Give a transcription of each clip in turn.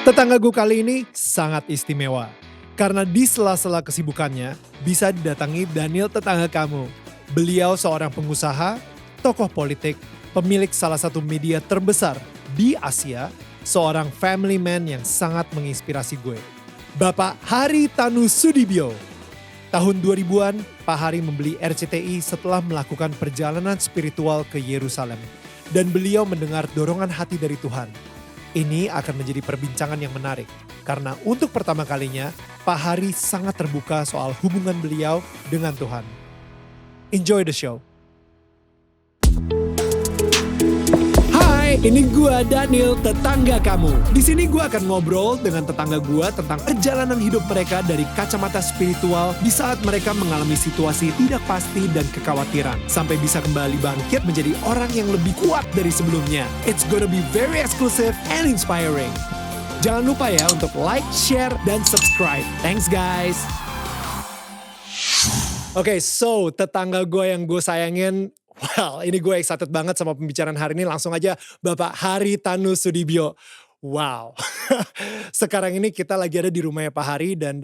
Tetanggaku kali ini sangat istimewa. Karena di sela-sela kesibukannya, bisa didatangi Daniel tetangga kamu. Beliau seorang pengusaha, tokoh politik, pemilik salah satu media terbesar di Asia, seorang family man yang sangat menginspirasi gue. Bapak Hari Tanu Sudibyo. Tahun 2000-an, Pak Hari membeli RCTI setelah melakukan perjalanan spiritual ke Yerusalem. Dan beliau mendengar dorongan hati dari Tuhan. Ini akan menjadi perbincangan yang menarik. Karena untuk pertama kalinya, Pak Hari sangat terbuka soal hubungan beliau dengan Tuhan. Enjoy the show. Hai, ini gua Daniel, tetangga kamu. Di sini gua akan ngobrol dengan tetangga gua tentang perjalanan hidup mereka dari kacamata spiritual di saat mereka mengalami situasi tidak pasti dan kekhawatiran. Sampai bisa kembali bangkit menjadi orang yang lebih kuat dari sebelumnya. It's gonna be very exclusive and inspiring. Jangan lupa ya untuk like, share, dan subscribe. Thanks guys. Oke, so tetangga gue yang gue sayangin, well ini gue excited banget sama pembicaraan hari ini. Langsung aja Bapak Hari Tanu Sudibyo. Wow, sekarang ini kita lagi ada di rumahnya Pak Hari dan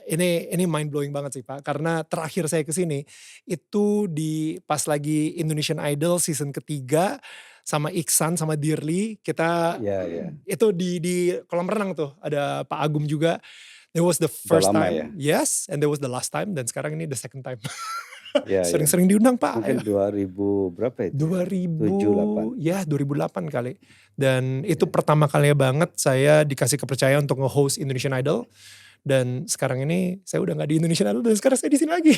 ini mind blowing banget sih Pak. Karena terakhir saya kesini itu pas lagi Indonesian Idol season ketiga sama Iksan sama Dirli. Kita itu di kolam renang tuh ada Pak Agum juga. It was the first time, yes, and there was the last time, dan sekarang ini the second time. Sering-sering diundang Pak. Mungkin 2000 berapa itu? 2008 kali. Dan itu pertama kalinya banget saya dikasih kepercayaan untuk nge-host Indonesian Idol. Dan sekarang ini saya udah gak di Indonesian Idol dan sekarang saya di sini lagi.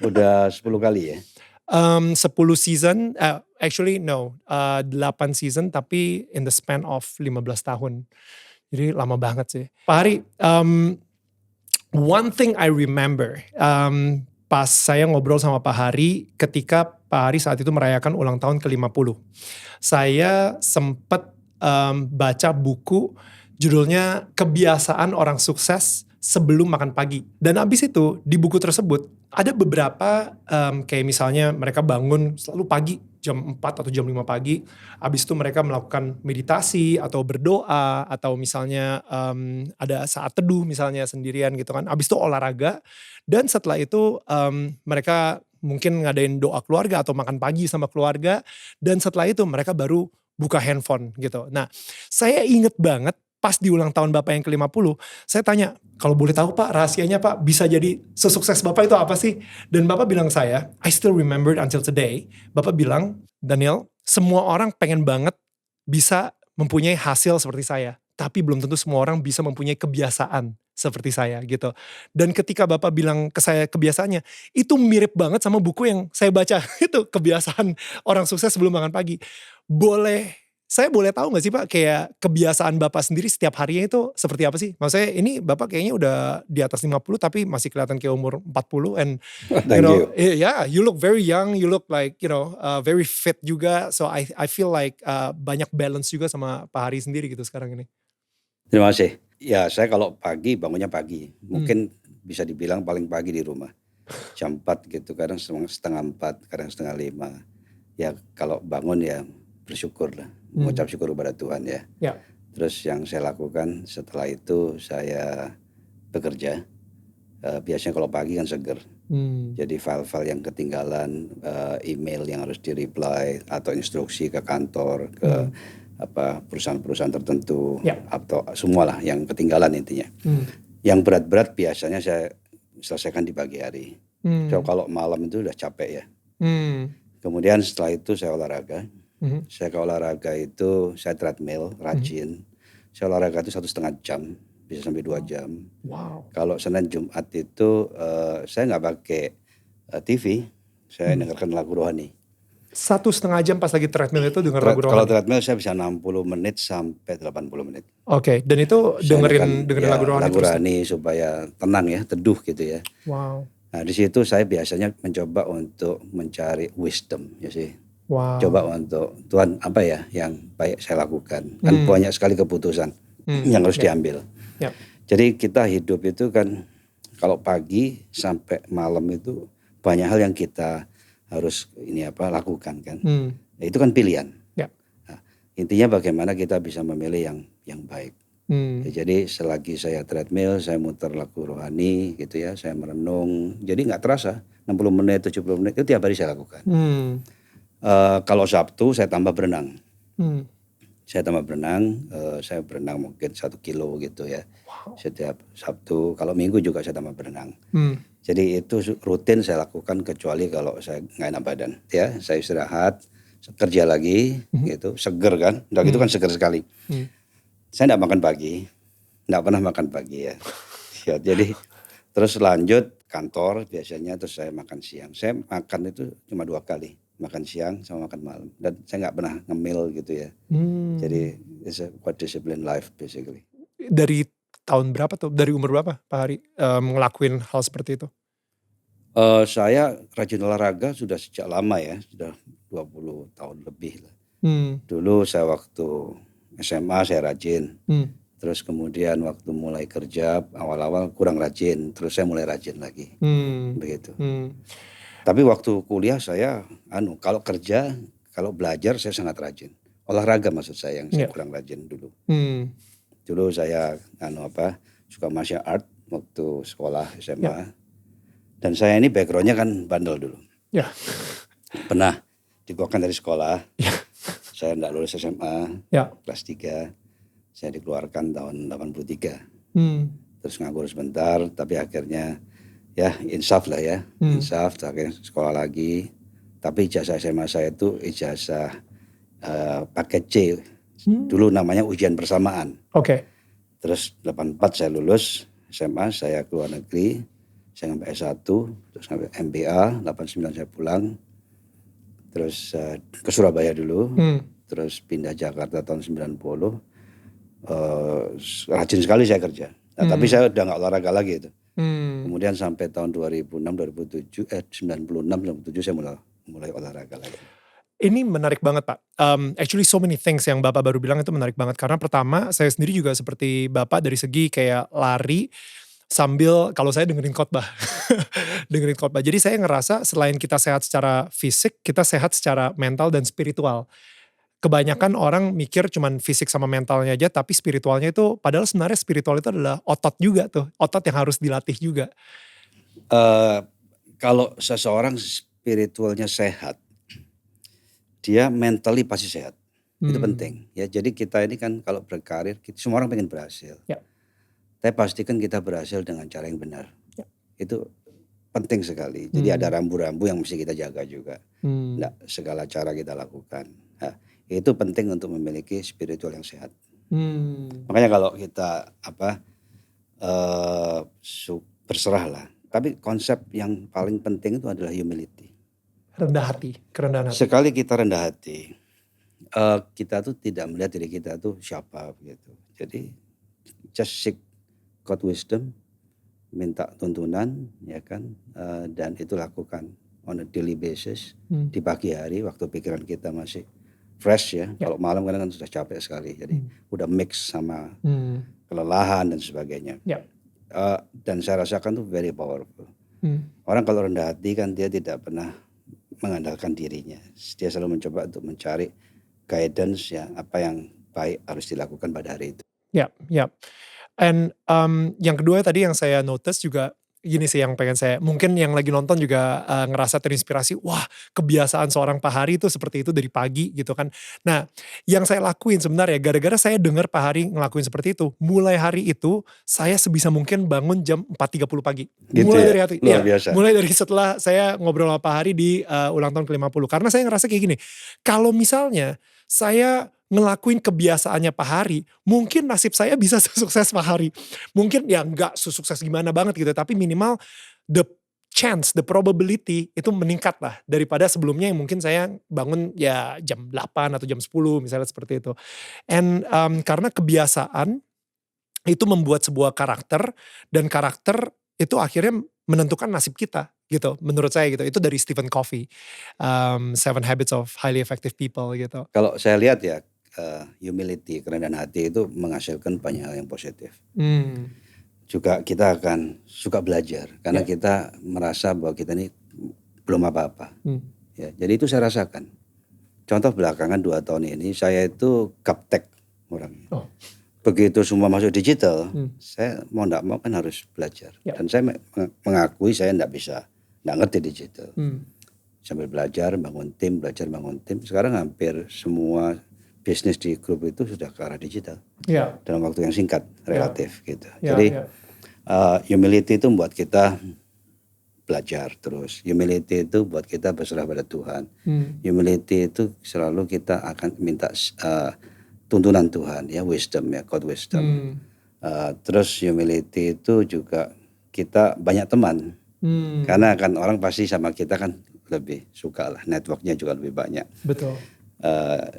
Udah 10 kali ya? 10 season, actually no, 8 season tapi in the span of 15 tahun. Jadi lama banget sih. Pak Hari, one thing I remember, pas saya ngobrol sama Pak Hari ketika Pak Hari saat itu merayakan ulang tahun ke-50. Saya sempat baca buku judulnya Kebiasaan Orang Sukses Sebelum Makan Pagi. Dan abis itu di buku tersebut ada beberapa kayak misalnya mereka bangun selalu pagi jam 4 atau jam 5 pagi. Abis itu mereka melakukan meditasi atau berdoa atau misalnya ada saat teduh misalnya sendirian gitu kan. Abis itu olahraga dan setelah itu mereka mungkin ngadain doa keluarga atau makan pagi sama keluarga. Dan setelah itu mereka baru buka handphone gitu. Nah saya inget banget pas di ulang tahun Bapak yang ke-50, saya tanya, kalau boleh tahu Pak, rahasianya Pak bisa jadi sesukses Bapak itu apa sih? Dan Bapak bilang saya, I still remember it until today, Bapak bilang, Daniel, semua orang pengen banget bisa mempunyai hasil seperti saya, tapi belum tentu semua orang bisa mempunyai kebiasaan seperti saya gitu. Dan ketika Bapak bilang ke saya kebiasaannya, itu mirip banget sama buku yang saya baca, itu Kebiasaan Orang Sukses Sebelum Makan Pagi. Saya boleh tahu gak sih Pak, kayak kebiasaan Bapak sendiri setiap harinya itu seperti apa sih? Maksudnya ini Bapak kayaknya udah di atas 50 tapi masih kelihatan kayak umur 40 and you look very young, you look like very fit juga. So I feel like banyak balance juga sama Pak Hari sendiri gitu sekarang ini. Terima kasih. Ya saya kalau pagi bangunnya pagi. Mungkin bisa dibilang paling pagi di rumah. Jam 4 gitu, kadang setengah 4, kadang setengah 5. Ya kalau bangun ya bersyukur lah. Mengucap syukur kepada Tuhan ya. Terus yang saya lakukan setelah itu saya bekerja. Biasanya kalau pagi kan seger. Jadi file-file yang ketinggalan, email yang harus di-reply atau instruksi ke kantor, ke perusahaan-perusahaan tertentu atau semualah yang ketinggalan intinya. Yang berat-berat biasanya saya selesaikan di pagi hari. So kalau malam itu udah capek ya. Kemudian setelah itu saya olahraga. Saya ke olahraga itu saya treadmill rajin. Saya olahraga itu 1,5 jam, bisa sampai 2 jam. Wow. Kalau Senin Jumat itu saya nggak pakai TV, saya dengarkan lagu rohani. 1,5 jam pas lagi treadmill itu denger lagu rohani? Kalau treadmill saya bisa 60 menit sampai 80 menit. Oke, dan itu dengerin lagu rohani lagu rohani supaya tenang ya, teduh gitu ya. Wow. Nah di situ saya biasanya mencoba untuk mencari wisdom ya sih. Wow. Coba untuk Tuhan apa ya yang baik saya lakukan. Kan banyak sekali keputusan yang harus diambil. Jadi kita hidup itu kan kalau pagi sampai malam itu banyak hal yang kita harus lakukan kan. Itu kan pilihan. Nah, intinya bagaimana kita bisa memilih yang baik. Ya, jadi selagi saya treadmill, saya muter lagu rohani gitu ya, saya merenung. Jadi nggak terasa 60 menit, 70 menit itu tiap hari saya lakukan. Kalau Sabtu saya tambah berenang. Saya tambah berenang, saya berenang mungkin 1 kilo gitu ya. Setiap Sabtu, kalau Minggu juga saya tambah berenang. Jadi itu rutin saya lakukan kecuali kalau saya nggak enak badan. Ya, saya istirahat, kerja lagi gitu, seger kan. Udah gitu kan seger sekali. Saya nggak makan pagi, nggak pernah makan pagi ya. Ya, jadi terus lanjut kantor biasanya terus saya makan siang. Saya makan itu cuma 2 kali, makan siang sama makan malam. Dan saya nggak pernah ngemil gitu ya. Jadi it's a quite disciplined life basically. Dari tahun berapa tuh? Dari umur berapa Pak Hari ngelakuin hal seperti itu? Saya rajin olahraga sudah sejak lama ya, sudah 20 tahun lebih lah. Dulu saya waktu SMA saya rajin. Terus kemudian waktu mulai kerja awal-awal kurang rajin, terus saya mulai rajin lagi. Begitu. Tapi waktu kuliah saya kalau kerja, kalau belajar saya sangat rajin. Olahraga maksud saya yang saya kurang rajin dulu. Dulu saya suka martial art waktu sekolah SMA. Dan saya ini backgroundnya kan bandel dulu. Pernah dikeluarkan dari sekolah. Saya enggak lulus SMA, kelas 3. Saya dikeluarkan tahun 83. Terus nganggur sebentar, tapi akhirnya ya insaf lah ya. Insaf, akhirnya sekolah lagi. Tapi ijazah SMA saya itu ijazah paket C. Dulu namanya ujian persamaan. Terus 84 saya lulus SMA, saya keluar negeri. Saya ngambil S1, terus ngambil MBA, 89 saya pulang. Terus ke Surabaya dulu. Terus pindah Jakarta tahun 90. Rajin sekali saya kerja. Nah, tapi saya udah nggak olahraga lagi itu. Kemudian sampai tahun 96 97 saya mulai olahraga lagi. Ini menarik banget Pak. Actually so many things yang Bapak baru bilang itu menarik banget. Karena pertama saya sendiri juga seperti Bapak dari segi kayak lari sambil kalau saya dengerin khotbah. Dengerin khotbah. Jadi saya ngerasa selain kita sehat secara fisik, kita sehat secara mental dan spiritual. Kebanyakan orang mikir cuman fisik sama mentalnya aja, tapi spiritualnya itu, padahal sebenarnya spiritual itu adalah otot juga tuh, otot yang harus dilatih juga. Kalau seseorang spiritualnya sehat, dia mentally pasti sehat. Itu penting ya. Jadi kita ini kan kalau berkarir, semua orang pengen berhasil. Tapi pastikan kita berhasil dengan cara yang benar. Itu penting sekali. Jadi ada rambu-rambu yang mesti kita jaga juga. Nggak segala cara kita lakukan. Nah, itu penting untuk memiliki spiritual yang sehat. Makanya kalau kita berserah lah. Tapi konsep yang paling penting itu adalah humility. Rendah hati, kerendahan hati. Sekali kita rendah hati, kita tuh tidak melihat diri kita tuh siapa gitu. Jadi just seek God wisdom, minta tuntunan ya kan, dan itu lakukan on a daily basis. Di pagi hari waktu pikiran kita masih fresh ya. Kalau malam kan sudah capek sekali. Jadi udah mix sama kelelahan dan sebagainya. Dan saya rasakan tuh very powerful. Orang kalau rendah hati kan dia tidak pernah mengandalkan dirinya. Dia selalu mencoba untuk mencari guidance ya, apa yang baik harus dilakukan pada hari itu. And yang kedua tadi yang saya notice juga gini sih yang pengen saya, mungkin yang lagi nonton juga ngerasa terinspirasi, wah kebiasaan seorang Pak Hari itu seperti itu dari pagi gitu kan. Nah yang saya lakuin sebenarnya gara-gara saya dengar Pak Hari ngelakuin seperti itu, mulai hari itu saya sebisa mungkin bangun jam 4.30 pagi. Gitu Mulai ya? dari hati, Luar biasa. mulai dari setelah saya ngobrol sama Pak Hari di ulang tahun ke-50. Karena saya ngerasa kayak gini, kalau misalnya saya ngelakuin kebiasaannya Pak Hari, mungkin nasib saya bisa sesukses Pak Hari. Mungkin ya nggak sesukses gimana banget gitu, tapi minimal the chance, the probability itu meningkat lah daripada sebelumnya yang mungkin saya bangun ya jam 8 atau jam 10 misalnya seperti itu. And karena kebiasaan itu membuat sebuah karakter, dan karakter itu akhirnya menentukan nasib kita gitu, menurut saya gitu. Itu dari Stephen Covey, 7 Habits of Highly Effective People gitu. Kalau saya lihat ya, humility, kerendahan hati itu menghasilkan banyak hal yang positif. Juga kita akan suka belajar karena kita merasa bahwa kita ini belum apa-apa. Ya, jadi itu saya rasakan. Contoh belakangan 2 tahun ini saya itu gaptek orangnya. begitu semua masuk digital, Hmm. saya mau nggak mau kan harus belajar. Ya. Dan saya mengakui saya nggak ngerti digital. Hmm. Sambil belajar, bangun tim. Sekarang hampir semua bisnis di grup itu sudah ke arah digital. Ya. Dalam waktu yang singkat, relatif gitu. Ya, Jadi ya. humility itu membuat kita belajar terus. Humility itu buat kita berserah pada Tuhan. Humility itu selalu kita akan minta tuntunan Tuhan, ya, wisdom, ya, God wisdom. Terus humility itu juga kita banyak teman. Karena kan orang pasti sama kita kan lebih suka lah, networknya juga lebih banyak. Betul.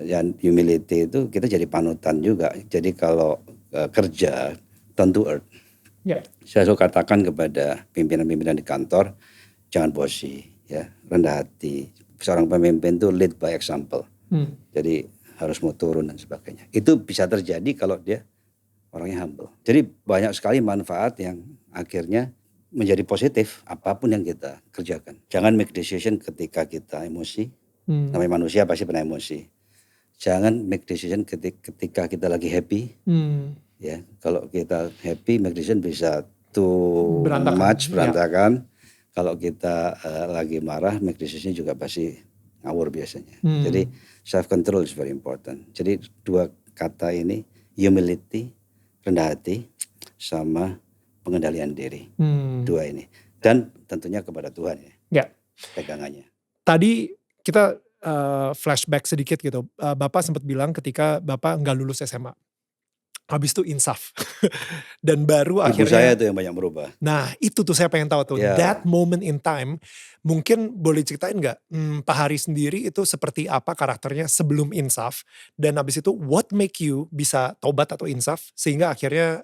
Dan humility itu kita jadi panutan juga. Jadi kalau kerja, down to earth. Ya. Saya suka katakan kepada pimpinan-pimpinan di kantor, jangan bosi, ya, rendah hati. Seorang pemimpin itu lead by example. Jadi harus mau turun dan sebagainya. Itu bisa terjadi kalau dia orangnya humble. Jadi banyak sekali manfaat yang akhirnya menjadi positif apapun yang kita kerjakan. Jangan make decision ketika kita emosi. Namanya manusia pasti pernah emosi. Jangan make decision ketika kita lagi happy. Ya, kalau kita happy, make decision bisa too much, berantakan. Kalau kita lagi marah, make decision juga pasti ngawur biasanya. Jadi self control is very important. Jadi dua kata ini, humility, rendah hati, sama pengendalian diri. Dua ini. Dan tentunya kepada Tuhan, ya. Pegangannya. Tadi kita flashback sedikit gitu. Bapak sempat bilang ketika Bapak nggak lulus SMA. Habis itu insaf. Dan baru Ibu akhirnya. saya itu yang banyak merubah. Nah itu tuh saya pengen tahu tuh. That moment in time. Mungkin boleh ceritain gak Pak Hari sendiri itu seperti apa karakternya sebelum insaf. Dan habis itu what make you bisa tobat atau insaf. Sehingga akhirnya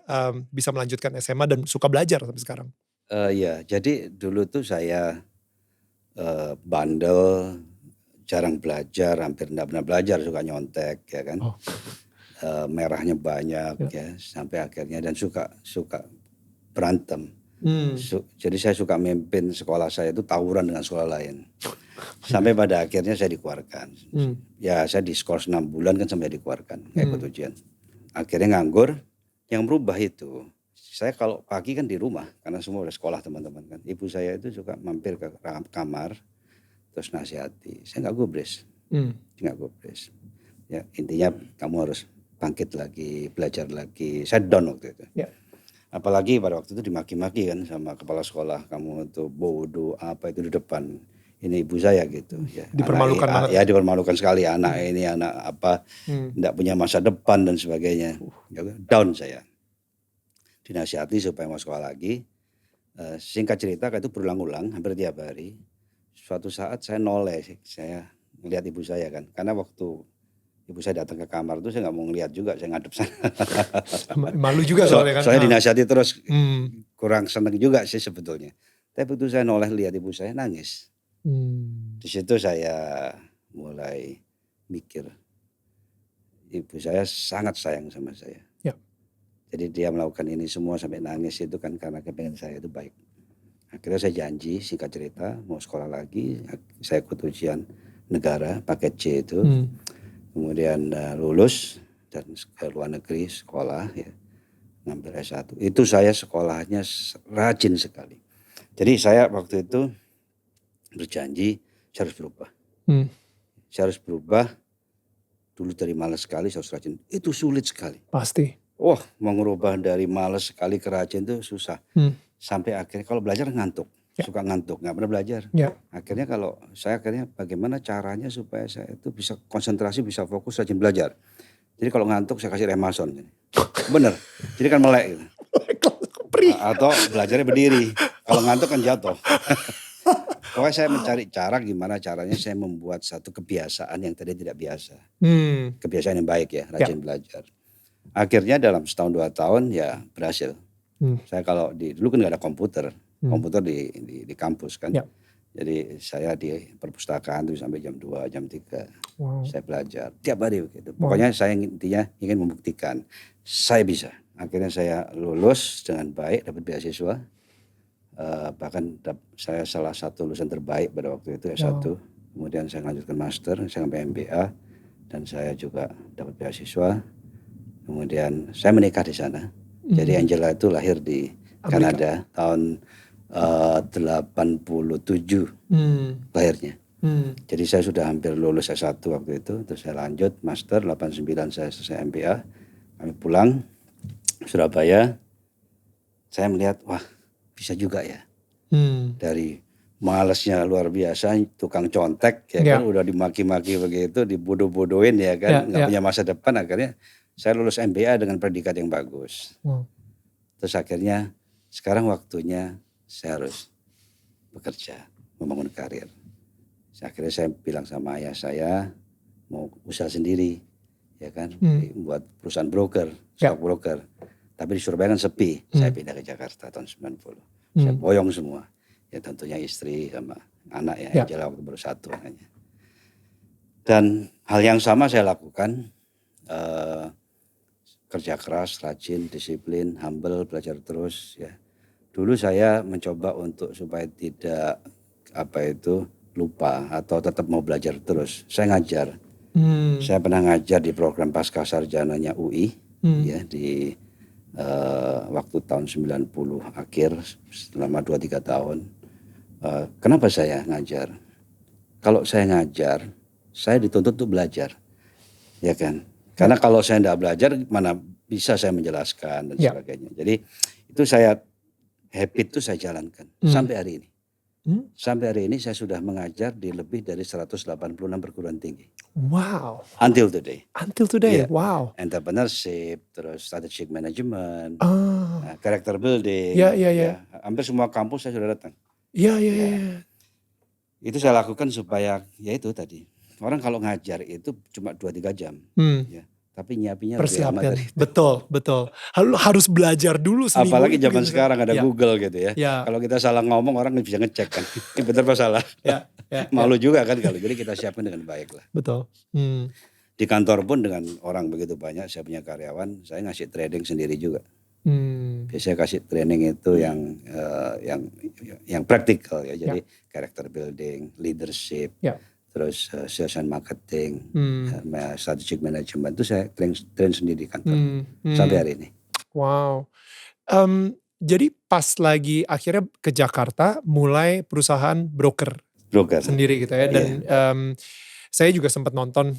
bisa melanjutkan SMA dan suka belajar sampai sekarang. Ya, jadi dulu tuh saya bandel, jarang belajar, hampir tidak pernah belajar, suka nyontek, ya kan. Merahnya banyak, ya, sampai akhirnya, dan suka berantem. Jadi saya suka memimpin sekolah saya itu tawuran dengan sekolah lain. Sampai pada akhirnya saya dikeluarkan. Ya saya diskors 6 bulan kan sampai dikeluarkan, nggak ikut ujian. Akhirnya nganggur. Yang berubah itu, saya kalau pagi kan di rumah karena semua udah sekolah teman-teman kan. Ibu saya itu suka mampir ke kamar terus nasihati. Saya nggak gubris, Ya intinya kamu harus bangkit lagi, belajar lagi. Saya down waktu itu. Apalagi pada waktu itu dimaki-maki kan sama kepala sekolah, kamu tuh bodoh apa itu di depan ini ibu saya gitu, ya. Dipermalukan banget. Ya dipermalukan sekali, anak ini anak apa, tidak punya masa depan dan sebagainya. Down saya. Dinasihati supaya mau sekolah lagi. Singkat cerita itu berulang-ulang hampir tiap hari. Suatu saat saya noleh, saya melihat ibu saya kan, karena waktu ibu saya datang ke kamar itu saya nggak mau ngeliat juga, saya ngadep sana. Malu juga soalnya kan. Soalnya dinasihati terus, kurang seneng juga sih sebetulnya. Tapi begitu saya noleh lihat ibu saya nangis. Di situ saya mulai mikir, ibu saya sangat sayang sama saya. Jadi dia melakukan ini semua sampai nangis itu kan karena kepengen saya itu baik. Akhirnya saya janji, singkat cerita, mau sekolah lagi. Saya ikut ujian negara paket C itu. Kemudian lulus dan ke luar negeri sekolah, ya, ngambil S1. Itu saya sekolahnya rajin sekali. Jadi saya waktu itu berjanji saya harus berubah. Saya harus berubah. Dulu dari malas sekali saya harus rajin. Itu sulit sekali. Pasti. Wah, mau ngubah dari malas sekali ke rajin itu susah. Sampai akhirnya kalau belajar ngantuk. Suka ngantuk, nggak pernah belajar. Akhirnya bagaimana caranya supaya saya itu bisa konsentrasi, bisa fokus, rajin belajar. Jadi kalau ngantuk saya kasih remason. Bener, jadi kan melek gitu. Atau belajarnya berdiri. Kalau ngantuk kan jatuh. Pokoknya saya mencari cara gimana caranya saya membuat satu kebiasaan yang tadi tidak biasa. Kebiasaan yang baik, ya, rajin belajar. Akhirnya dalam setahun 2 tahun ya berhasil. Saya kalau dulu kan nggak ada komputer di kampus kan. Jadi saya di perpustakaan itu sampai jam 2, jam 3. Saya belajar tiap hari begitu. Pokoknya saya intinya ingin membuktikan saya bisa. Akhirnya saya lulus dengan baik, dapat beasiswa. Bahkan saya salah satu lulusan terbaik pada waktu itu S1. Kemudian saya lanjutkan master, saya sampai MBA, dan saya juga dapat beasiswa. Kemudian saya menikah di sana. Jadi Angela itu lahir di Kanada tahun 87 lahirnya. Jadi saya sudah hampir lulus S1 waktu itu, terus saya lanjut master 89 saya selesai MBA. Kami pulang Surabaya, saya melihat wah bisa juga ya. Dari malesnya luar biasa, tukang contek ya kan, udah dimaki-maki begitu, dibodoh-bodohin ya kan, nggak punya masa depan. Akhirnya saya lulus MBA dengan predikat yang bagus. Terus akhirnya sekarang waktunya saya harus bekerja, membangun karir. Akhirnya saya bilang sama ayah saya mau usaha sendiri, ya kan, buat perusahaan broker, stock broker. Tapi di Surabaya kan sepi, saya pindah ke Jakarta tahun 90. Saya boyong semua, ya tentunya istri sama anak ya, Angela waktu baru 1 anaknya. Dan hal yang sama saya lakukan, kerja keras, rajin, disiplin, humble, belajar terus ya. Dulu saya mencoba untuk supaya tidak lupa atau tetap mau belajar terus. Saya ngajar. Saya pernah ngajar di program pasca sarjananya UI ya di waktu tahun 90 akhir selama 2-3 tahun. Kenapa saya ngajar? Kalau saya ngajar, saya dituntut untuk belajar. Ya kan? Karena kalau saya tidak belajar mana bisa saya menjelaskan dan sebagainya. Jadi itu habit itu saya jalankan sampai hari ini. Sampai hari ini saya sudah mengajar di lebih dari 186 perguruan tinggi. Wow. Until today. Until today, Yeah. wow. Entrepreneurship, terus strategic management, character building. Ya. Hampir semua kampus saya sudah datang. Iya. Itu saya lakukan supaya ya itu tadi. Orang kalau ngajar itu cuma 2-3 jam. Ya. Tapi nyiapinnya lebih lama Persiapkan, dari. betul. Harus belajar dulu seminggu. Apalagi zaman gitu sekarang ada kan. Google gitu ya. Kalau kita salah ngomong orang bisa ngecek kan. Ini benar apa salah. Malu juga kan kalau. Jadi kita siapkan dengan baik lah. Betul. Di kantor pun dengan orang begitu banyak, saya punya karyawan, saya ngasih training sendiri juga. Biasanya kasih training itu yang praktikal ya. Jadi character building, leadership, terus sales and marketing, strategic management itu saya train sendiri di kantor sampai hari ini. Wow. Jadi pas lagi akhirnya ke Jakarta mulai perusahaan broker sendiri gitu ya. Dan saya juga sempat nonton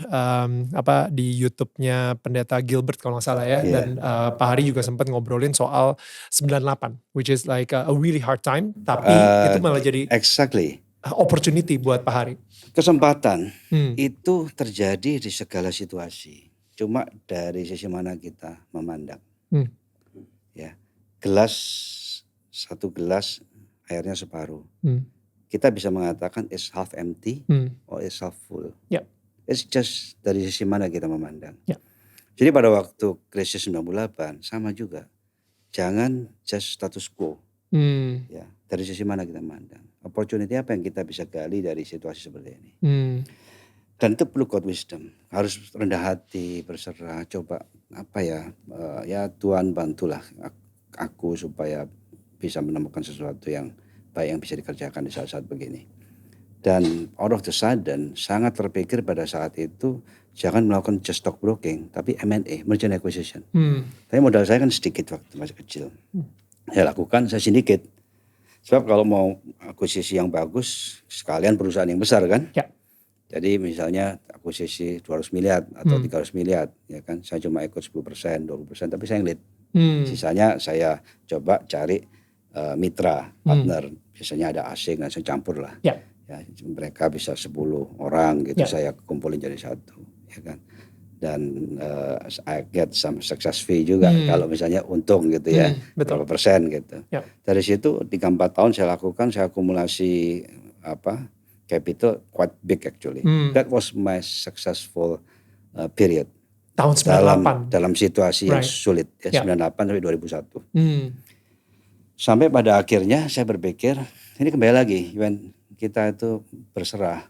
di YouTube-nya Pendeta Gilbert kalau nggak salah ya. Dan Pak Hari juga sempat ngobrolin soal 98, which is like a really hard time. Tapi itu malah jadi opportunity buat Pak Hari. Kesempatan itu terjadi di segala situasi. Cuma dari sisi mana kita memandang. Ya, satu gelas airnya separuh. Kita bisa mengatakan it's half empty or it's half full. It's just dari sisi mana kita memandang. Jadi pada waktu krisis 98 sama juga. Jangan just status quo. Ya, dari sisi mana kita memandang. Opportunity apa yang kita bisa gali dari situasi seperti ini. Dan itu perlu God wisdom. Harus rendah hati, berserah, coba ya Tuhan bantulah aku supaya bisa menemukan sesuatu yang baik yang bisa dikerjakan di saat-saat begini. Dan out of the sudden sangat terpikir pada saat itu jangan melakukan just stock broking tapi M&A, merger and acquisition. Tapi modal saya kan sedikit waktu masih kecil. Saya lakukan, saya sindiket. Sebab kalau mau akuisisi yang bagus sekalian perusahaan yang besar kan. Jadi misalnya akuisisi 200 miliar atau 300 miliar ya kan. Saya cuma ikut 10%, 20% tapi saya yang lead. Sisanya saya coba cari mitra, partner. Biasanya ada asing, saya campur lah. Ya, mereka bisa 10 orang gitu, saya kumpulin jadi satu, ya kan. Dan I get some success fee juga kalau misalnya untung gitu ya, berapa persen gitu. Dari situ 3-4 tahun saya lakukan, saya akumulasi capital quite big actually. That was my successful period. Tahun 98. Dalam situasi yang sulit ya, 98 sampai 2001. Sampai pada akhirnya saya berpikir, ini kembali lagi, when kita itu berserah,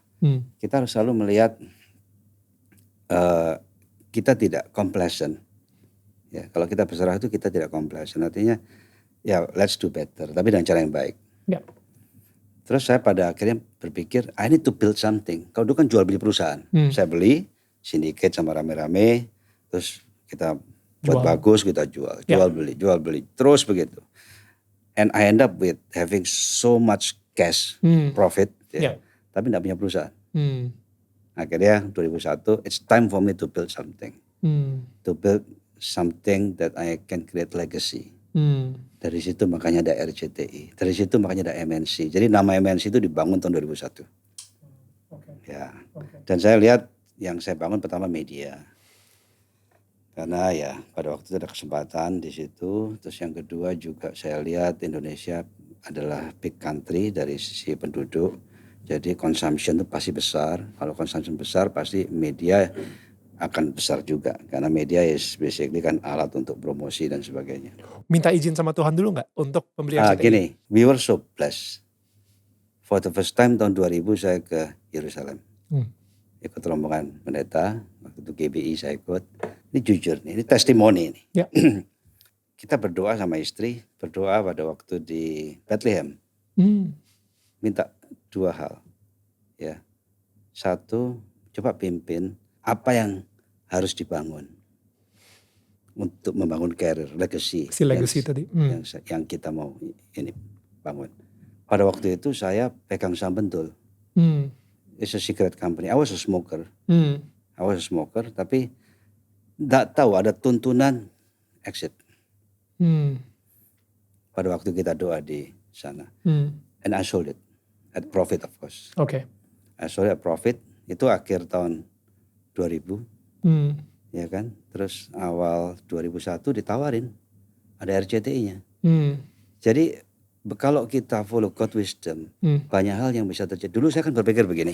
kita harus selalu melihat kita tidak complacent. Ya, kalau kita berserah itu kita tidak complacent, artinya ya let's do better, tapi dengan cara yang baik. Terus saya pada akhirnya berpikir, I need to build something. Kalau dulu kan jual beli perusahaan, saya beli, sindiket sama rame-rame, terus kita Buat Jual. bagus kita jual, Ya. jual beli, terus begitu. And I end up with having so much cash profit, Ya. tapi nggak punya perusahaan. Hmm. Akhirnya 2001, it's time for me to build something, Hmm. to build something that I can create legacy. Hmm. Dari situ makanya ada RCTI, dari situ makanya ada MNC. Jadi nama MNC itu dibangun tahun 2001. Oke. Ya. Oke. Dan saya lihat yang saya bangun pertama media. Karena ya pada waktu itu ada kesempatan di situ. Terus yang kedua juga saya lihat Indonesia adalah big country dari sisi penduduk. Jadi consumption itu pasti besar. Kalau consumption besar pasti media akan besar juga. Karena media is basically kan alat untuk promosi dan sebagainya. Minta izin sama Tuhan dulu nggak untuk pembeli RCTI? Gini, we were so blessed. For the first time tahun 2000 saya ke Yerusalem. Ikut rombongan pendeta, waktu itu GBI saya ikut. Ini jujur nih, ini testimoni nih. Ya. Kita berdoa sama istri, berdoa pada waktu di Bethlehem. Minta dua hal. Ya. Satu, coba pimpin apa yang harus dibangun untuk membangun career, legacy. Si legacy tadi. Yang kita mau ini bangun. Pada waktu itu saya pegang saham Bentul. It's a secret company. I was a smoker. Tapi tidak tahu ada tuntunan exit. Pada waktu kita doa di sana. And I sold it at profit of course. Oke. I sold it at profit. Itu akhir tahun 2000. Ya kan. Terus awal 2001 ditawarin. Ada RCTI-nya. Jadi kalau kita follow God wisdom. Banyak hal yang bisa terjadi. Dulu saya kan berpikir begini.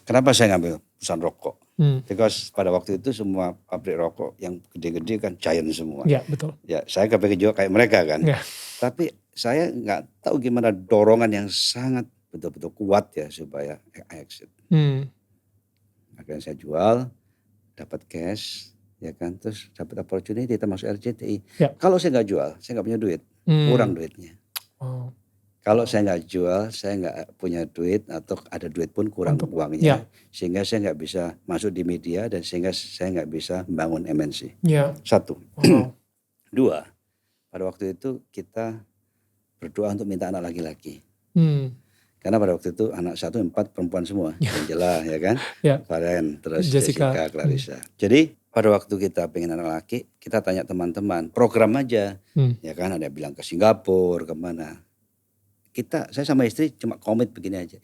Kenapa saya ngambil perusahaan rokok? Because pada waktu itu semua pabrik rokok yang gede-gede kan giant semua. Ya, betul. Ya, saya kepikir juga kayak mereka kan. Ya. Tapi saya nggak tahu gimana dorongan yang sangat betul-betul kuat ya supaya exit. Akhirnya saya jual, dapat cash, ya kan, terus dapat opportunity termasuk RCTI. Ya. Kalau saya nggak jual, saya nggak punya duit, kurang duitnya. Wow. Kalau saya nggak jual, saya nggak punya duit atau ada duit pun kurang uangnya, sehingga saya nggak bisa masuk di media dan sehingga saya nggak bisa membangun MNC. Ya. Satu. Wow. Dua, pada waktu itu kita berdoa untuk minta anak laki-laki. Karena pada waktu itu anak 1, 4 perempuan semua, Angela ya kan, Faren, terus Jessica, Clarissa. Jadi pada waktu kita pengen anak laki, kita tanya teman-teman, program aja, ya kan, ada yang bilang ke Singapura, kemana. Saya sama istri cuma komit begini aja.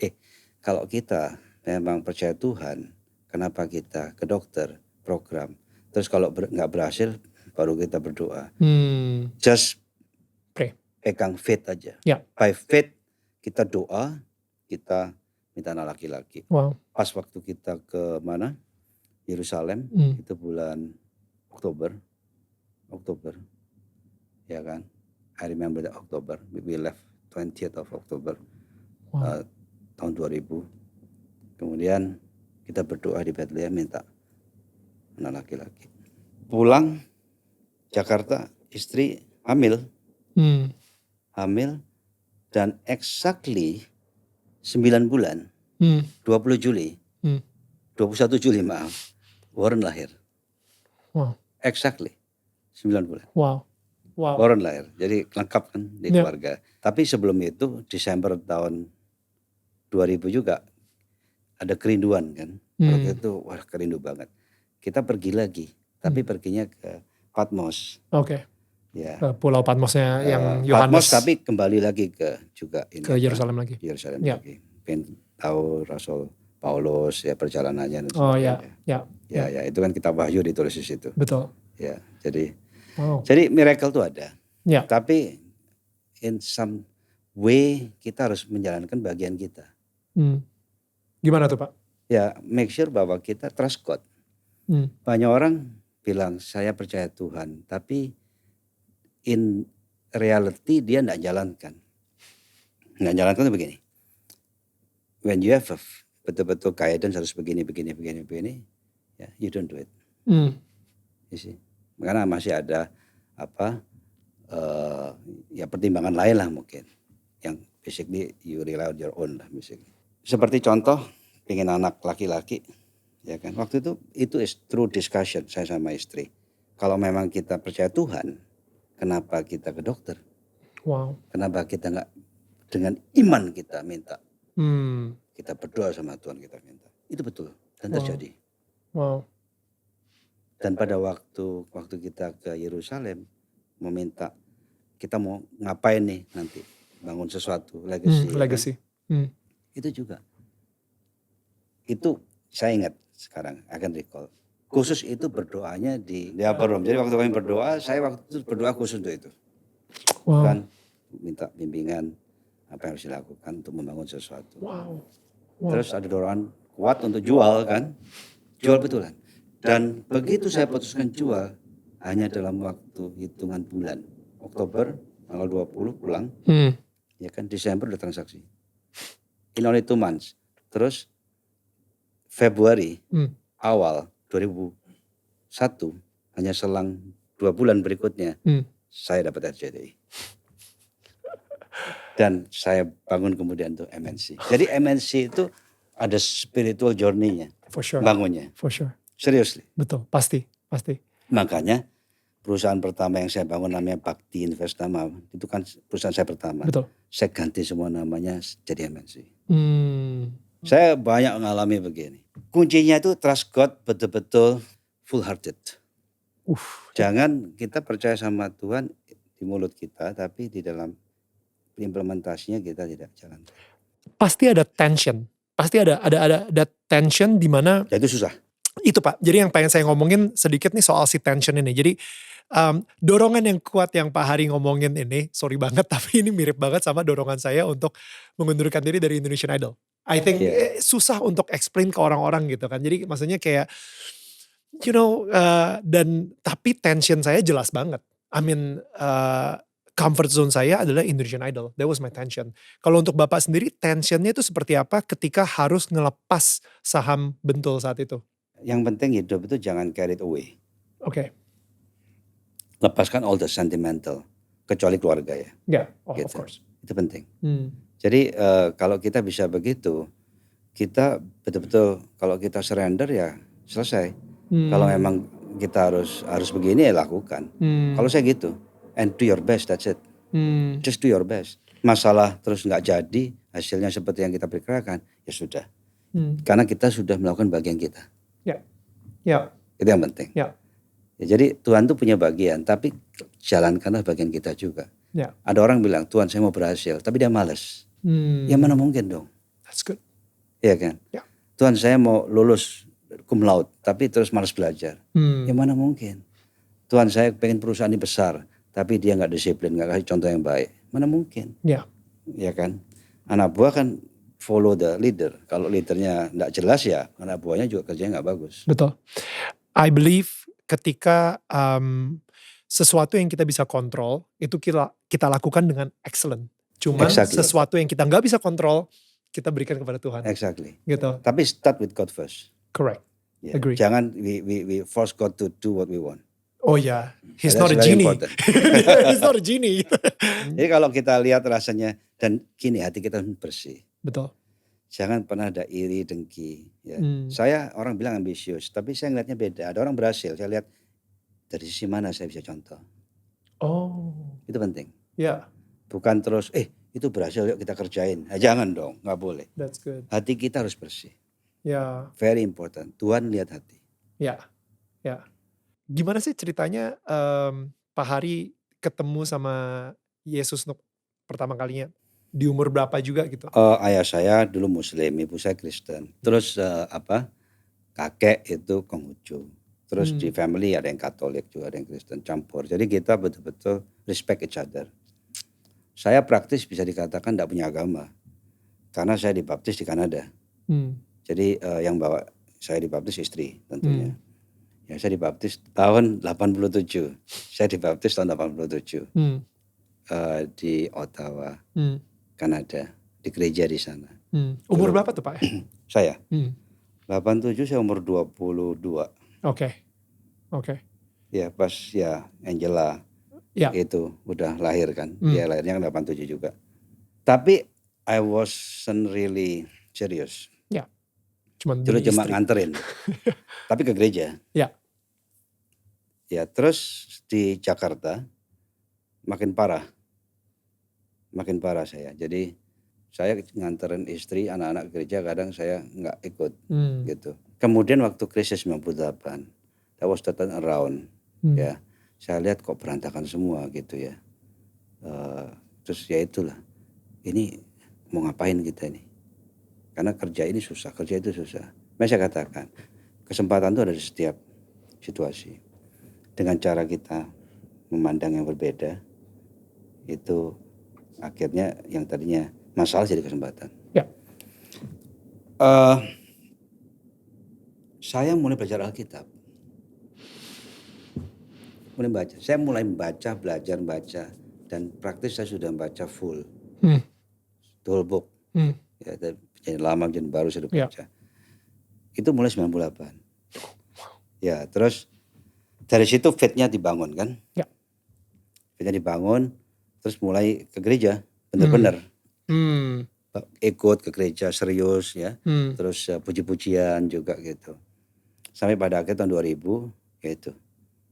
Kalau kita memang percaya Tuhan, kenapa kita ke dokter program? Terus kalau nggak berhasil, baru kita berdoa. Just pray. Pegang faith aja. Ya. By faith kita doa, kita minta anak laki-laki. Wow. Pas waktu kita ke mana? Yerusalem, itu bulan Oktober, ya kan? I remember the October. We left 20th of October, tahun 2000. Kemudian kita berdoa di Bethlehem minta anak laki-laki. Pulang Jakarta, istri hamil, dan exactly 9 bulan, 21 Juli maaf, Warren lahir. Wow. Exactly 9 bulan. Wow. Warren lahir, jadi lengkap kan di keluarga. Tapi sebelum itu Desember tahun 2000 juga ada kerinduan kan. Waktu itu wah kerindu banget. Kita pergi lagi, tapi perginya ke Patmos. Oke. Ya. Pulau Patmosnya yang Yohanes. Patmos tapi kembali lagi ke juga ini. Ke Yerusalem lagi. Yerusalem lagi. Pengen tahu Rasul Paulus ya perjalanannya. Oh ya. Ya itu kan kitab Wahyu ditulis di situ. Betul. Ya jadi. Wow. Jadi miracle itu ada. Ya. Tapi in some way kita harus menjalankan bagian kita. Gimana tuh Pak? Ya make sure bahwa kita trust God. Banyak orang bilang saya percaya Tuhan, tapi in reality dia tidak jalankan. Nggak jalankan itu begini. When you have betul-betul guidance harus begini, ya you don't do it. You see? Karena masih ada ya pertimbangan lain lah mungkin. Yang basically you rely on your own lah basically. Seperti contoh, pengen anak laki-laki. Ya kan? Waktu itu is through discussion saya sama istri. kalau memang kita percaya Tuhan, kenapa kita ke dokter? Wow. Kenapa kita nggak dengan iman kita minta? Hmm. Kita berdoa sama Tuhan, kita minta. Itu betul dan Wow. terjadi. Wow. Dan pada waktu kita ke Yerusalem meminta, kita mau ngapain nih nanti, bangun sesuatu legacy, ya kan? Legacy. Itu juga. Itu saya ingat sekarang, akan recall. Khusus itu berdoanya di upper room. Jadi waktu kami berdoa, saya waktu itu berdoa khusus untuk itu. Wow. Kan minta bimbingan apa yang harus dilakukan untuk membangun sesuatu. Wow. Terus ada dorongan kuat untuk jual kan, jual betulan. Dan begitu saya putuskan jual, hanya dalam waktu hitungan bulan. Oktober tanggal 20 pulang, ya kan, Desember udah transaksi. In only 2 months. Terus Februari awal 2001, hanya selang 2 bulan berikutnya, saya dapat RCTI. Dan saya bangun kemudian tuh MNC. Jadi MNC itu ada spiritual journey-nya. For sure. Bangunnya. For sure. Seriously. Betul, pasti. Makanya perusahaan pertama yang saya bangun namanya Bakti Investama. Itu kan perusahaan saya pertama. Betul. Saya ganti semua namanya jadi MNC. Saya banyak mengalami begini. Kuncinya itu trust God, betul-betul full hearted. Jangan kita percaya sama Tuhan di mulut kita, tapi di dalam implementasinya kita tidak jalan. Pasti ada tension. Pasti ada tension di mana. Ya itu susah. Itu Pak. Jadi yang pengen saya ngomongin sedikit nih soal si tension ini. Jadi dorongan yang kuat yang Pak Hari ngomongin ini, sorry banget tapi ini mirip banget sama dorongan saya untuk mengundurkan diri dari Indonesian Idol. I think susah untuk explain ke orang-orang gitu kan. Jadi maksudnya kayak dan tapi tension saya jelas banget. I mean comfort zone saya adalah Indonesian Idol. That was my tension. Kalau untuk Bapak sendiri tensionnya itu seperti apa ketika harus ngelepas saham Bentul saat itu? Yang penting hidup itu jangan carried away. Oke. Lepaskan all the sentimental, kecuali keluarga ya. Ya, gitu. Of course. Itu penting. Jadi kalau kita bisa begitu, kita betul-betul kalau kita surrender ya selesai. Kalau memang kita harus begini ya lakukan. Kalau saya gitu, and do your best, that's it. Just do your best. Masalah terus nggak jadi, hasilnya seperti yang kita perkirakan, ya sudah. Karena kita sudah melakukan bagian kita. Ya. Itu yang penting. Ya, jadi Tuhan tuh punya bagian, tapi jalankanlah bagian kita juga. Ada orang bilang, Tuhan saya mau berhasil, tapi dia malas. Ya mana mungkin dong. That's good. Iya kan? Tuhan saya mau lulus cum laude, tapi terus malas belajar. Ya mana mungkin. Tuhan saya pengen perusahaan ini besar, tapi dia nggak disiplin, nggak kasih contoh yang baik. Mana mungkin. Ya kan? Anak buah kan follow the leader. Kalau leadernya nggak jelas ya, anak buahnya juga kerjanya nggak bagus. Betul. I believe ketika sesuatu yang kita bisa kontrol, itu kita lakukan dengan excellent. Cuman sesuatu yang kita nggak bisa kontrol, kita berikan kepada Tuhan. Exactly. Gitu. Tapi start with God first. Correct. Agree. Jangan we force God to do what we want. Oh ya, He's not a genie. He's not a genie. Jadi kalau kita lihat rasanya, dan gini hati kita bersih. Betul. Jangan pernah ada iri, dengki. Ya. Saya orang bilang ambisius, tapi saya ngeliatnya beda. Ada orang berhasil, saya lihat dari sisi mana saya bisa contoh. Oh. Itu penting. Ya. Bukan terus, itu berhasil yuk kita kerjain. Nah, jangan dong, nggak boleh. That's good. Hati kita harus bersih. Ya. Very important. Tuhan lihat hati. Ya. Gimana sih ceritanya Pak Hari ketemu sama Yesus untuk pertama kalinya? Di umur berapa juga gitu? Ayah saya dulu Muslim, ibu saya Kristen. Terus kakek itu Konghucu. Terus di family ada yang Katolik juga, ada yang Kristen, campur. Jadi kita betul-betul respect each other. Saya praktis bisa dikatakan tidak punya agama. Karena saya dibaptis di Kanada. Jadi yang bawa saya dibaptis istri tentunya. Ya saya dibaptis tahun 87. Saya dibaptis tahun 87. Di Ottawa. Kanada, di gereja di sana. Umur berapa tuh Pak? Saya? 87 saya umur 22. Oke. Ya pas ya Angela itu udah lahir kan. Dia lahirnya kan 87 juga. Tapi I wasn't really serious. Ya. Cuma nganterin. Tapi ke gereja. Ya. Ya terus di Jakarta makin parah saya. Jadi saya nganterin istri, anak-anak gereja kadang saya nggak ikut Hmm. gitu. Kemudian waktu krisis 98, that was the turn around ya. Saya lihat kok berantakan semua gitu ya. Terus ya itulah, ini mau ngapain kita ini? Karena kerja ini susah, kerja itu susah. Makanya saya katakan, kesempatan itu ada di setiap situasi. Dengan cara kita memandang yang berbeda, itu akhirnya yang tadinya masalah jadi kesempatan. Ya. Saya mulai belajar Alkitab. Saya mulai membaca, belajar baca, dan praktis saya sudah membaca full, the whole book. Ya, jadi lama, jadi baru saya udah baca. Itu mulai 98. Ya, terus dari situ faith-nya dibangun kan. Ya. Faith-nya dibangun, terus mulai ke gereja, benar-benar. Ikut ke gereja serius ya. Terus puji-pujian juga gitu. Sampai pada akhir tahun 2000, yaitu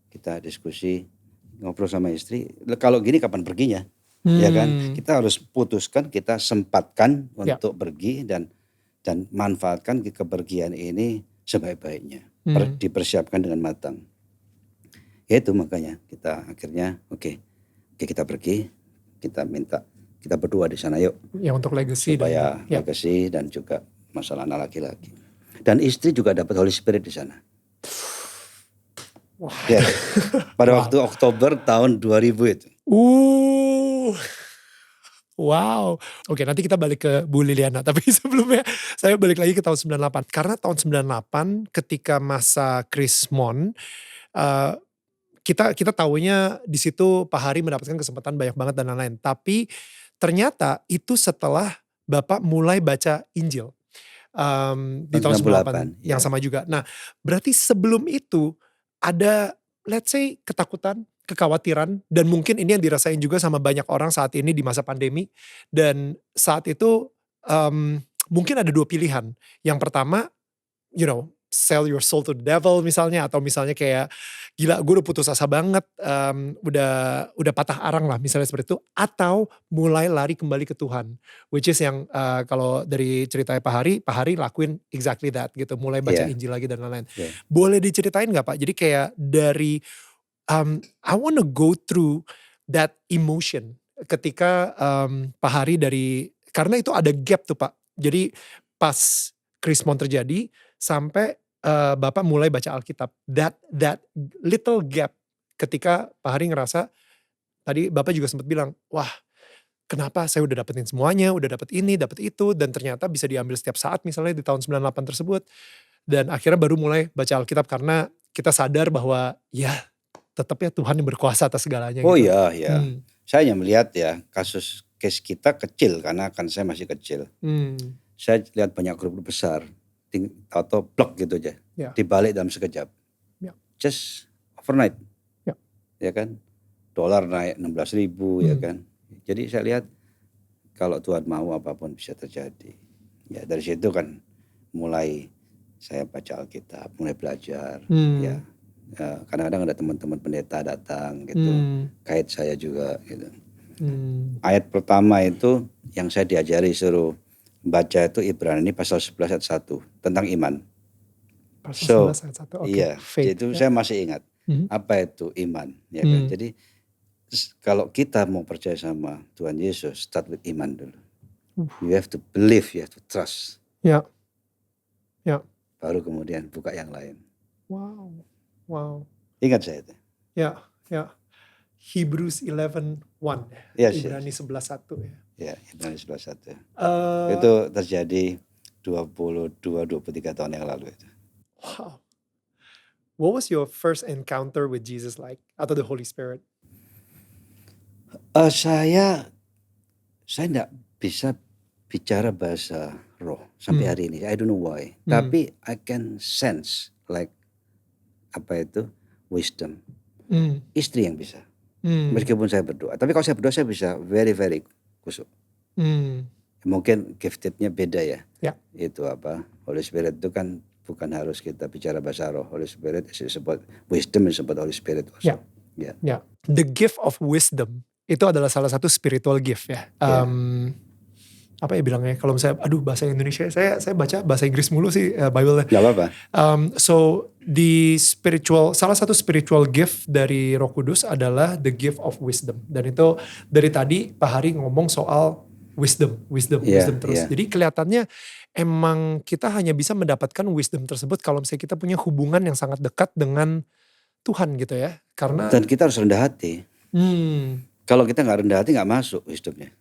kita diskusi, ngobrol sama istri, kalau gini kapan perginya? Ya kan, kita harus putuskan, kita sempatkan untuk pergi dan manfaatkan kepergian ini sebaik-baiknya, dipersiapkan dengan matang. Itu makanya kita akhirnya oke, kita pergi, kita minta, kita berdua di sana yuk. Ya untuk legacy supaya legacy dan juga masalah anak laki-laki. Dan istri juga dapat Holy Spirit di sana. Wah. Ya, pada waktu Oktober tahun 2000 itu. Wow. Oke, nanti kita balik ke Bu Liliana. Tapi sebelumnya saya balik lagi ke tahun 98. Karena tahun 98 ketika masa Krismon, kita tahunya di situ Pak Hari mendapatkan kesempatan banyak banget dan lain-lain. Tapi ternyata itu setelah Bapak mulai baca Injil. Di tahun 98 yang sama juga. Nah, berarti sebelum itu ada let's say ketakutan, kekhawatiran, dan mungkin ini yang dirasain juga sama banyak orang saat ini di masa pandemi. Dan saat itu mungkin ada dua pilihan. Yang pertama, sell your soul to the devil misalnya, atau misalnya kayak gila gue udah putus asa banget, udah patah arang lah misalnya seperti itu, atau mulai lari kembali ke Tuhan, which is yang kalau dari ceritanya Pak Hari lakuin exactly that gitu, mulai baca Injil lagi dan lain-lain. Boleh diceritain nggak Pak? Jadi kayak dari I wanna go through that emotion ketika Pak Hari karena itu ada gap tuh Pak. Jadi pas Krismon terjadi sampai Bapak mulai baca Alkitab. That little gap ketika Pak Hari ngerasa, tadi Bapak juga sempat bilang, wah kenapa saya udah dapetin semuanya, udah dapet ini, dapet itu, dan ternyata bisa diambil setiap saat misalnya di tahun 98 tersebut. Dan akhirnya baru mulai baca Alkitab karena kita sadar bahwa ya tetap ya Tuhan yang berkuasa atas segalanya. Oh gitu. Ya. Saya hanya melihat ya case kita kecil karena kan saya masih kecil. Saya lihat banyak grup besar atau blok gitu aja, dibalik dalam sekejap, just overnight, ya kan, dolar naik 16.000 ya kan. Jadi saya lihat kalau Tuhan mau apapun bisa terjadi. Ya dari situ kan mulai saya baca Alkitab, mulai belajar, ya. Kadang-kadang ada teman-teman pendeta datang gitu, kait saya juga gitu. Ayat pertama itu yang saya diajari suruh baca itu Ibrani pasal 11 ayat 1 tentang iman. Pasal 11 ayat 1. Iya, itu saya masih ingat. Apa itu iman, ya kan? Jadi kalau kita mau percaya sama Tuhan Yesus, start with iman dulu. You have to believe, you have to trust. Ya. Baru kemudian buka yang lain. Wow. Ingat saya itu. Ya. Hebrews 11:1. Ibrani 11:1 ya. Ya, Ibrani 11:1. Itu terjadi 22-23 tahun yang lalu itu. Wow. What was your first encounter with Jesus like? Atau the Holy Spirit? Saya enggak bisa bicara bahasa roh sampai hari ini. I don't know why. Tapi I can sense like wisdom. Istri yang bisa. Meskipun saya berdoa. Tapi kalau saya berdoa saya bisa very very kusuk. Mungkin giftednya beda ya. Itu Holy Spirit itu kan bukan harus kita bicara bahasa roh. Holy Spirit is about wisdom, is about Holy Spirit also. Ya. The gift of wisdom itu adalah salah satu spiritual gift ya. Apa ya bilangnya? Kalau misalnya, bahasa Indonesia, saya baca bahasa Inggris mulu sih Bible-nya. Gak apa-apa. So di salah satu spiritual gift dari Roh Kudus adalah the gift of wisdom. Dan itu dari tadi Pak Hari ngomong soal wisdom terus. Jadi kelihatannya emang kita hanya bisa mendapatkan wisdom tersebut kalau misalnya kita punya hubungan yang sangat dekat dengan Tuhan gitu ya. Karena Dan kita harus rendah hati. Kalau kita nggak rendah hati nggak masuk wisdomnya.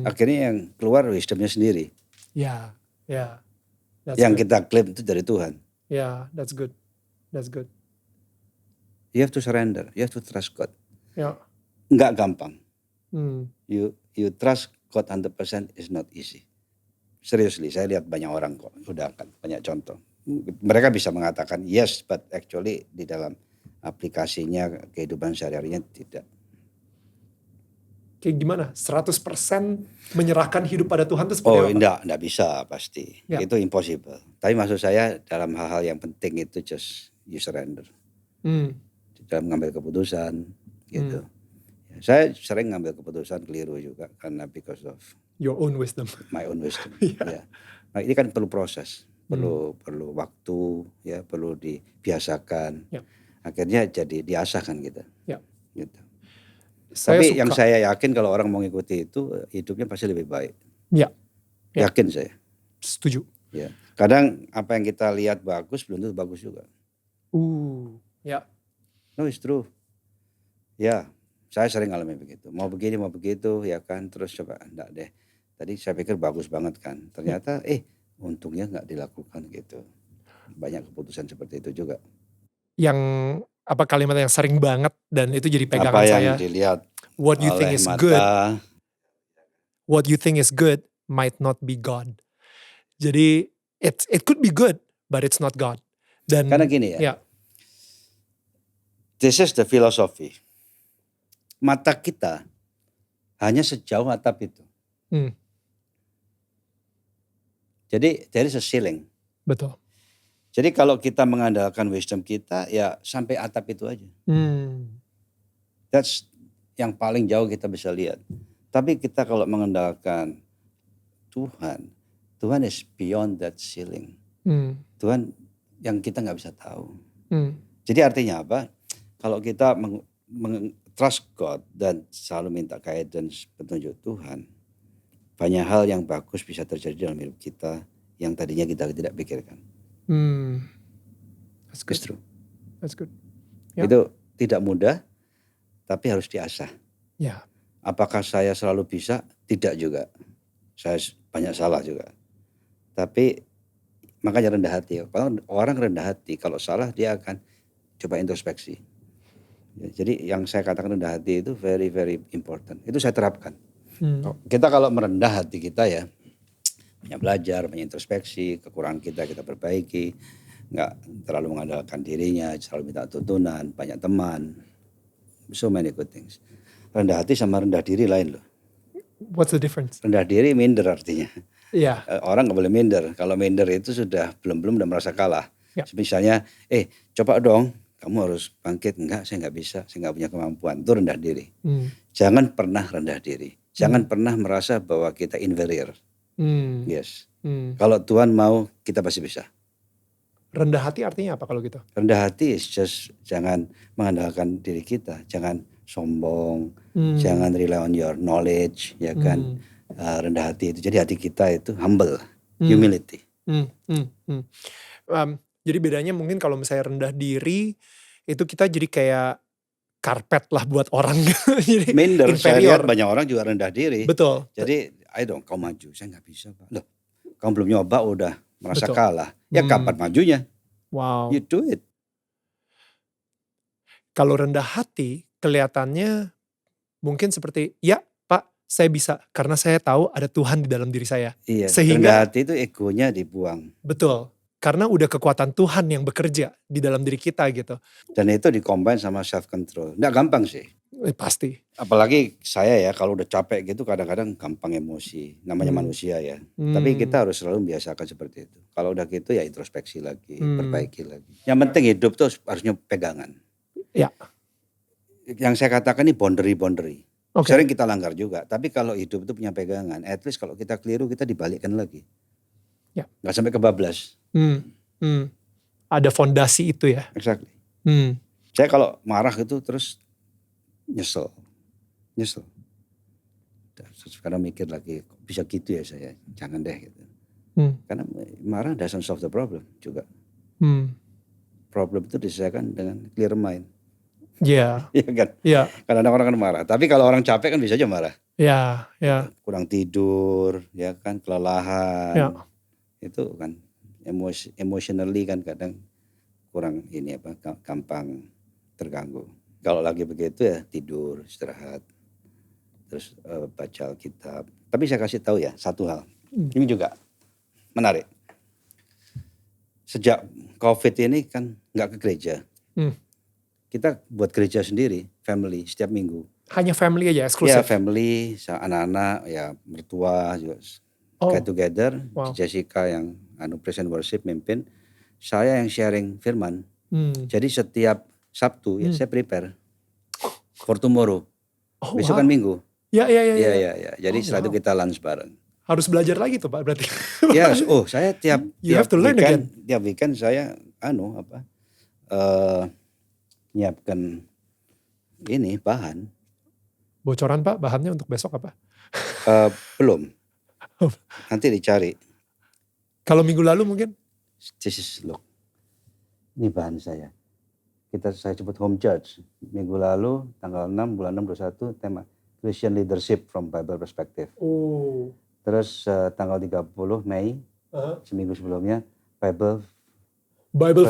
Akhirnya yang keluar wisdomnya sendiri. Ya. Yang kita klaim itu dari Tuhan. Yeah, that's good. You have to surrender. You have to trust God. Ya. Nggak gampang. You trust God 100% is not easy. Seriously, saya lihat banyak orang kok. Udah kan banyak contoh. Mereka bisa mengatakan yes, but actually di dalam aplikasinya kehidupan sehari-harinya tidak. Kayak gimana? 100% menyerahkan hidup pada Tuhan itu seperti apa? Enggak bisa pasti. Itu impossible. Tapi maksud saya dalam hal-hal yang penting itu just you surrender. Dalam mengambil keputusan gitu. Saya sering ngambil keputusan keliru juga karena because of your own wisdom. My own wisdom. Nah, ini kan perlu proses, perlu waktu, ya, perlu dibiasakan. Akhirnya jadi diasah kan kita. Gitu. Tapi yang saya yakin kalau orang mau ngikuti itu hidupnya pasti lebih baik. Yakin saya. Setuju. Ya. Kadang apa yang kita lihat bagus belum tentu bagus juga. No, it's true. Ya, saya sering alami begitu. Mau begini, mau begitu, ya kan. Terus coba, enggak deh. Tadi saya pikir bagus banget kan. Ternyata, untungnya nggak dilakukan gitu. Banyak keputusan seperti itu juga. Yang kalimat yang sering banget dan itu jadi pegangan saya. Apa yang dilihat what you think oleh is mata. good, what you think is good might not be God. Jadi it could be good, but it's not God. Dan karena gini ya. This is the philosophy. Mata kita hanya sejauh atap itu. Jadi there is a ceiling. Betul. Jadi kalau kita mengandalkan wisdom kita, ya sampai atap itu aja. That's yang paling jauh kita bisa lihat. Tapi kita kalau mengandalkan Tuhan is beyond that ceiling. Tuhan yang kita nggak bisa tahu. Jadi artinya apa? Kalau kita trust God dan selalu minta guidance, petunjuk Tuhan, banyak hal yang bagus bisa terjadi dalam hidup kita yang tadinya kita tidak pikirkan. That's good. Justru. That's good. Itu tidak mudah, tapi harus diasah. Ya. Apakah saya selalu bisa? Tidak juga. Saya banyak salah juga. Tapi makanya rendah hati. Kalau orang rendah hati, kalau salah dia akan coba introspeksi. Ya, jadi yang saya katakan rendah hati itu very very important. Itu saya terapkan. Kita kalau merendah hati kita ya, banyak belajar, banyak introspeksi, kekurangan kita perbaiki, nggak terlalu mengandalkan dirinya, selalu minta tuntunan, banyak teman, so many good things. Rendah hati sama rendah diri lain loh. What's the difference? Rendah diri minder artinya. Iya. Orang nggak boleh minder. Kalau minder itu sudah belum udah merasa kalah. Misalnya, coba dong, kamu harus bangkit. Enggak, saya nggak bisa, saya nggak punya kemampuan. Itu rendah diri. Jangan pernah rendah diri. Jangan pernah merasa bahwa kita inferior. Yes. Kalau Tuhan mau, kita pasti bisa. Rendah hati artinya apa kalau gitu? Rendah hati is just jangan mengandalkan diri kita, jangan sombong, jangan rely on your knowledge, ya kan? Rendah hati itu, jadi hati kita itu humble, humility. Jadi bedanya mungkin kalau misalnya rendah diri itu kita jadi kayak karpet lah buat orang. Jadi minder. inferior. Saya lihat banyak orang juga rendah diri. Betul. Jadi ayo dong kau maju, saya nggak bisa Pak. Loh, kamu belum nyoba udah merasa Betul. kalah. Ya kapan majunya? Wow. You do it. Kalau rendah hati kelihatannya mungkin seperti, ya Pak saya bisa karena saya tahu ada Tuhan di dalam diri saya. Iya, rendah Sehingga hati itu egonya dibuang. betul. Karena udah kekuatan Tuhan yang bekerja di dalam diri kita gitu. Dan itu dikombin sama self control. Nggak gampang sih. Pasti. Apalagi saya ya kalau udah capek gitu kadang-kadang gampang emosi, namanya Hmm. manusia ya. Tapi kita Hmm. harus selalu membiasakan seperti itu. Kalau udah gitu ya introspeksi lagi, Hmm. perbaiki lagi. Yang penting hidup tuh harusnya pegangan. Ya. Yang saya katakan ini boundary. Oke. Sering kita langgar juga. Tapi kalau hidup itu punya pegangan, at least kalau kita keliru kita dibalikkan lagi. Ya. Nggak sampai kebablas. Ada fondasi itu ya. Exactly. Hmm. Saya kalau marah gitu terus nyesel. Terus sekarang mikir lagi, kok bisa gitu ya saya, jangan deh gitu. Karena marah doesn't solve the problem juga. Problem itu diselesaikan dengan clear mind. Iya. Iya kan? Iya. Kadang orang kan marah, tapi kalau orang capek kan bisa aja marah. Ya. Gitu. Kurang tidur, ya kan, kelelahan. Ya. Itu kan emotionally kan kadang kurang gampang terganggu. Kalau lagi begitu ya tidur, istirahat. Terus baca Alkitab. Tapi saya kasih tahu ya satu hal. Ini juga menarik. Sejak COVID ini kan nggak ke gereja. Kita buat gereja sendiri, family setiap minggu. Hanya family aja, eksklusif? Ya family, anak-anak, ya mertua juga get together. Wow. Jessica yang present worship mimpin. Saya yang sharing firman. Jadi setiap Sabtu ya saya prepare for tomorrow. Besok kan minggu. Ya. Jadi setelah itu kita lunch bareng. Harus belajar lagi tuh Pak berarti. Ya, saya tiap weekend saya nyiapkan ini bahan. Bocoran Pak, bahannya untuk besok apa? Belum. Nanti dicari. Kalau minggu lalu mungkin? Look. Ini bahan saya. Saya sebut home church. Minggu lalu tanggal 6 bulan 6 21 tema Christian Leadership from Bible Perspective. Terus tanggal 30 Mei, seminggu sebelumnya, Bible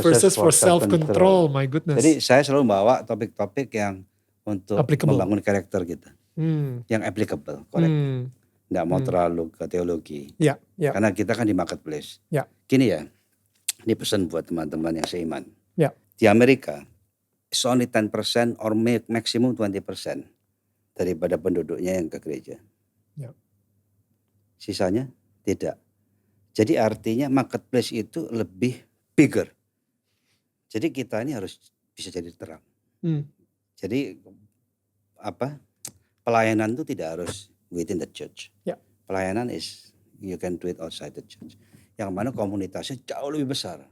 verses for self-control. My goodness. Jadi saya selalu bawa topik-topik yang untuk applicable. Membangun karakter kita. Yang applicable, correct. Nggak mau terlalu ke teologi. Ya. Karena kita kan di marketplace. Ya. Gini ya, ini pesan buat teman-teman yang seiman. Ya. Di Amerika, it's only 10% or maximum 20% daripada penduduknya yang ke gereja. Ya. Sisanya tidak. Jadi artinya marketplace itu lebih bigger. Jadi kita ini harus bisa jadi terang. Jadi pelayanan itu tidak harus within the church. Ya. Pelayanan you can do it outside the church. Yang mana komunitasnya jauh lebih besar.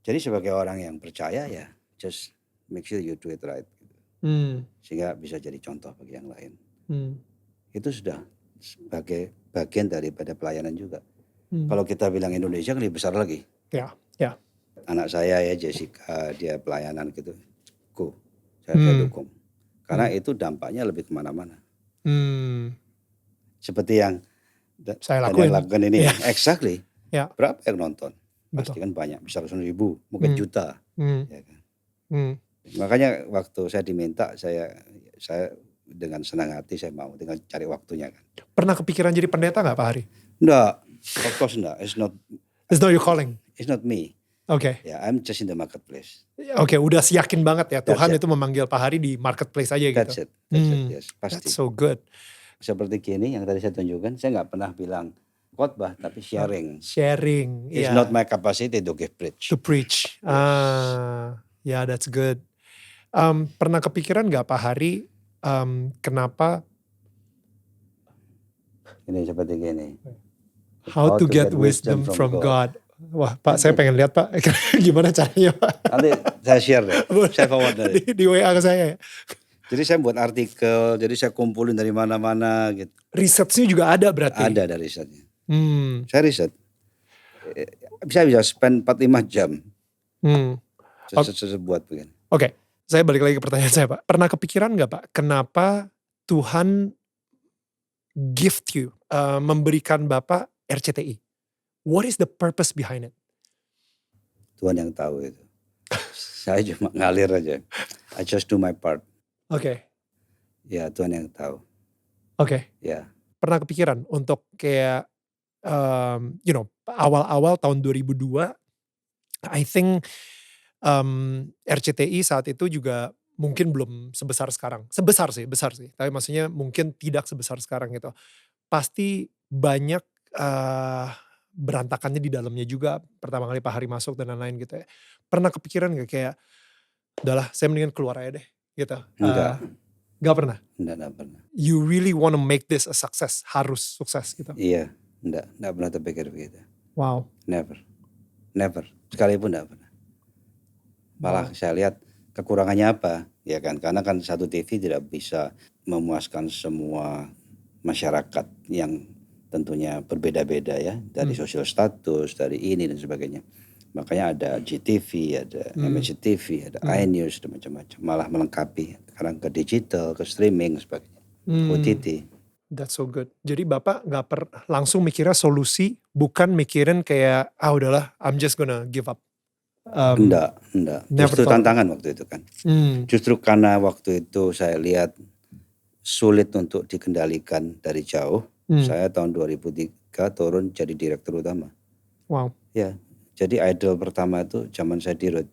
Jadi sebagai orang yang percaya ya just make sure you do it right. Sehingga bisa jadi contoh bagi yang lain. Itu sudah sebagai bagian daripada pelayanan juga. Kalau kita bilang Indonesia kan lebih besar lagi. Ya. Anak saya ya Jessica, dia pelayanan gitu. Saya dukung. Karena itu dampaknya lebih kemana-mana. Seperti yang saya lakukan ini. Yeah. Exactly. Yeah. Berapa yang nonton? Betul. Pasti kan banyak. Bisa ratusan ribu, mungkin juta. Ya kan? Makanya waktu saya diminta, saya dengan senang hati saya mau dengan cari waktunya kan. Pernah kepikiran jadi pendeta gak Pak Hari? Enggak, of course enggak. It's not your calling? It's not me. Oke. Ya, I'm just in the marketplace. Oke, udah yakin banget ya Tuhan itu memanggil Pak Hari di marketplace aja gitu. That's it, yes, pasti. That's so good. Seperti gini yang tadi saya tunjukkan, saya gak pernah bilang khotbah tapi sharing. It's not my capacity to give preach. To preach. Yeah, that's good. Pernah kepikiran gak Pak Hari kenapa? Ini seperti gini. How to get wisdom from God. Wah Pak, saya pengen lihat Pak, gimana caranya Pak? Nanti saya share deh, saya forward deh. Di WA ke saya ya. Jadi saya buat artikel, jadi saya kumpulin dari mana-mana gitu. Risetnya juga ada berarti? Ada risetnya. Saya riset. Bisa spend 4-5 jam. Buat begini. Oke, saya balik lagi ke pertanyaan saya Pak. Pernah kepikiran gak Pak, kenapa Tuhan gift you, memberikan Bapak RCTI? What is the purpose behind it? Tuhan yang tahu itu. Saya cuma ngalir aja. I just do my part. Oke. Ya Tuhan yang tahu. Oke. Ya. Pernah kepikiran untuk kayak, awal-awal tahun 2002, I think RCTI saat itu juga mungkin belum sebesar sekarang. Besar sih. Tapi maksudnya mungkin tidak sebesar sekarang gitu. Pasti banyak berantakannya di dalamnya juga. Pertama kali Pak Hari masuk dan lain-lain gitu ya. Pernah kepikiran gak kayak, udahlah saya mendingan keluar aja deh gitu. Enggak, Gak pernah? enggak pernah. You really wanna make this a success, harus sukses gitu. Iya, enggak pernah terpikir begitu. Wow. Never. Sekalipun enggak pernah. Malah saya lihat kekurangannya apa, ya kan? Karena kan satu TV tidak bisa memuaskan semua masyarakat yang tentunya berbeda-beda ya, dari sosial status, dari ini dan sebagainya. Makanya ada GTV, ada MNCTV, ada iNews, dan macam-macam. Malah melengkapi sekarang ke digital, ke streaming, sebagainya. OTT. That's so good. Jadi Bapak gak langsung mikirnya solusi, bukan mikirin kayak, udahlah I'm just gonna give up. Enggak. Never Justru thought. tantangan waktu itu kan. Justru karena waktu itu saya lihat sulit untuk dikendalikan dari jauh. Saya tahun 2003 turun jadi direktur utama. Wow. Ya, jadi idol pertama itu zaman saya di Root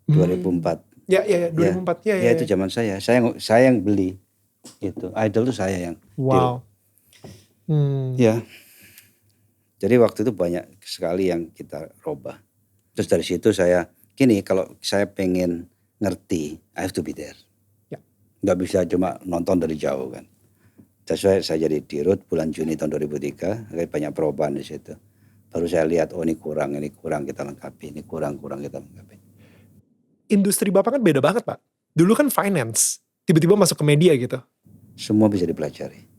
2004. Ya 2004 ya. Ya itu zaman saya. Saya yang beli. Gitu. Idol itu saya yang Wow. Ya. Jadi waktu itu banyak sekali yang kita robah. Terus dari situ saya gini, kalau saya pengen ngerti, I have to be there. Ya. Nggak bisa cuma nonton dari jauh kan. Terus saya jadi di Root bulan Juni tahun 2003, banyak perubahan di situ. Baru saya lihat, ini kurang kita lengkapi, ini kurang kita lengkapi. Industri Bapak kan beda banget Pak. Dulu kan finance, tiba-tiba masuk ke media gitu. Semua bisa dipelajari.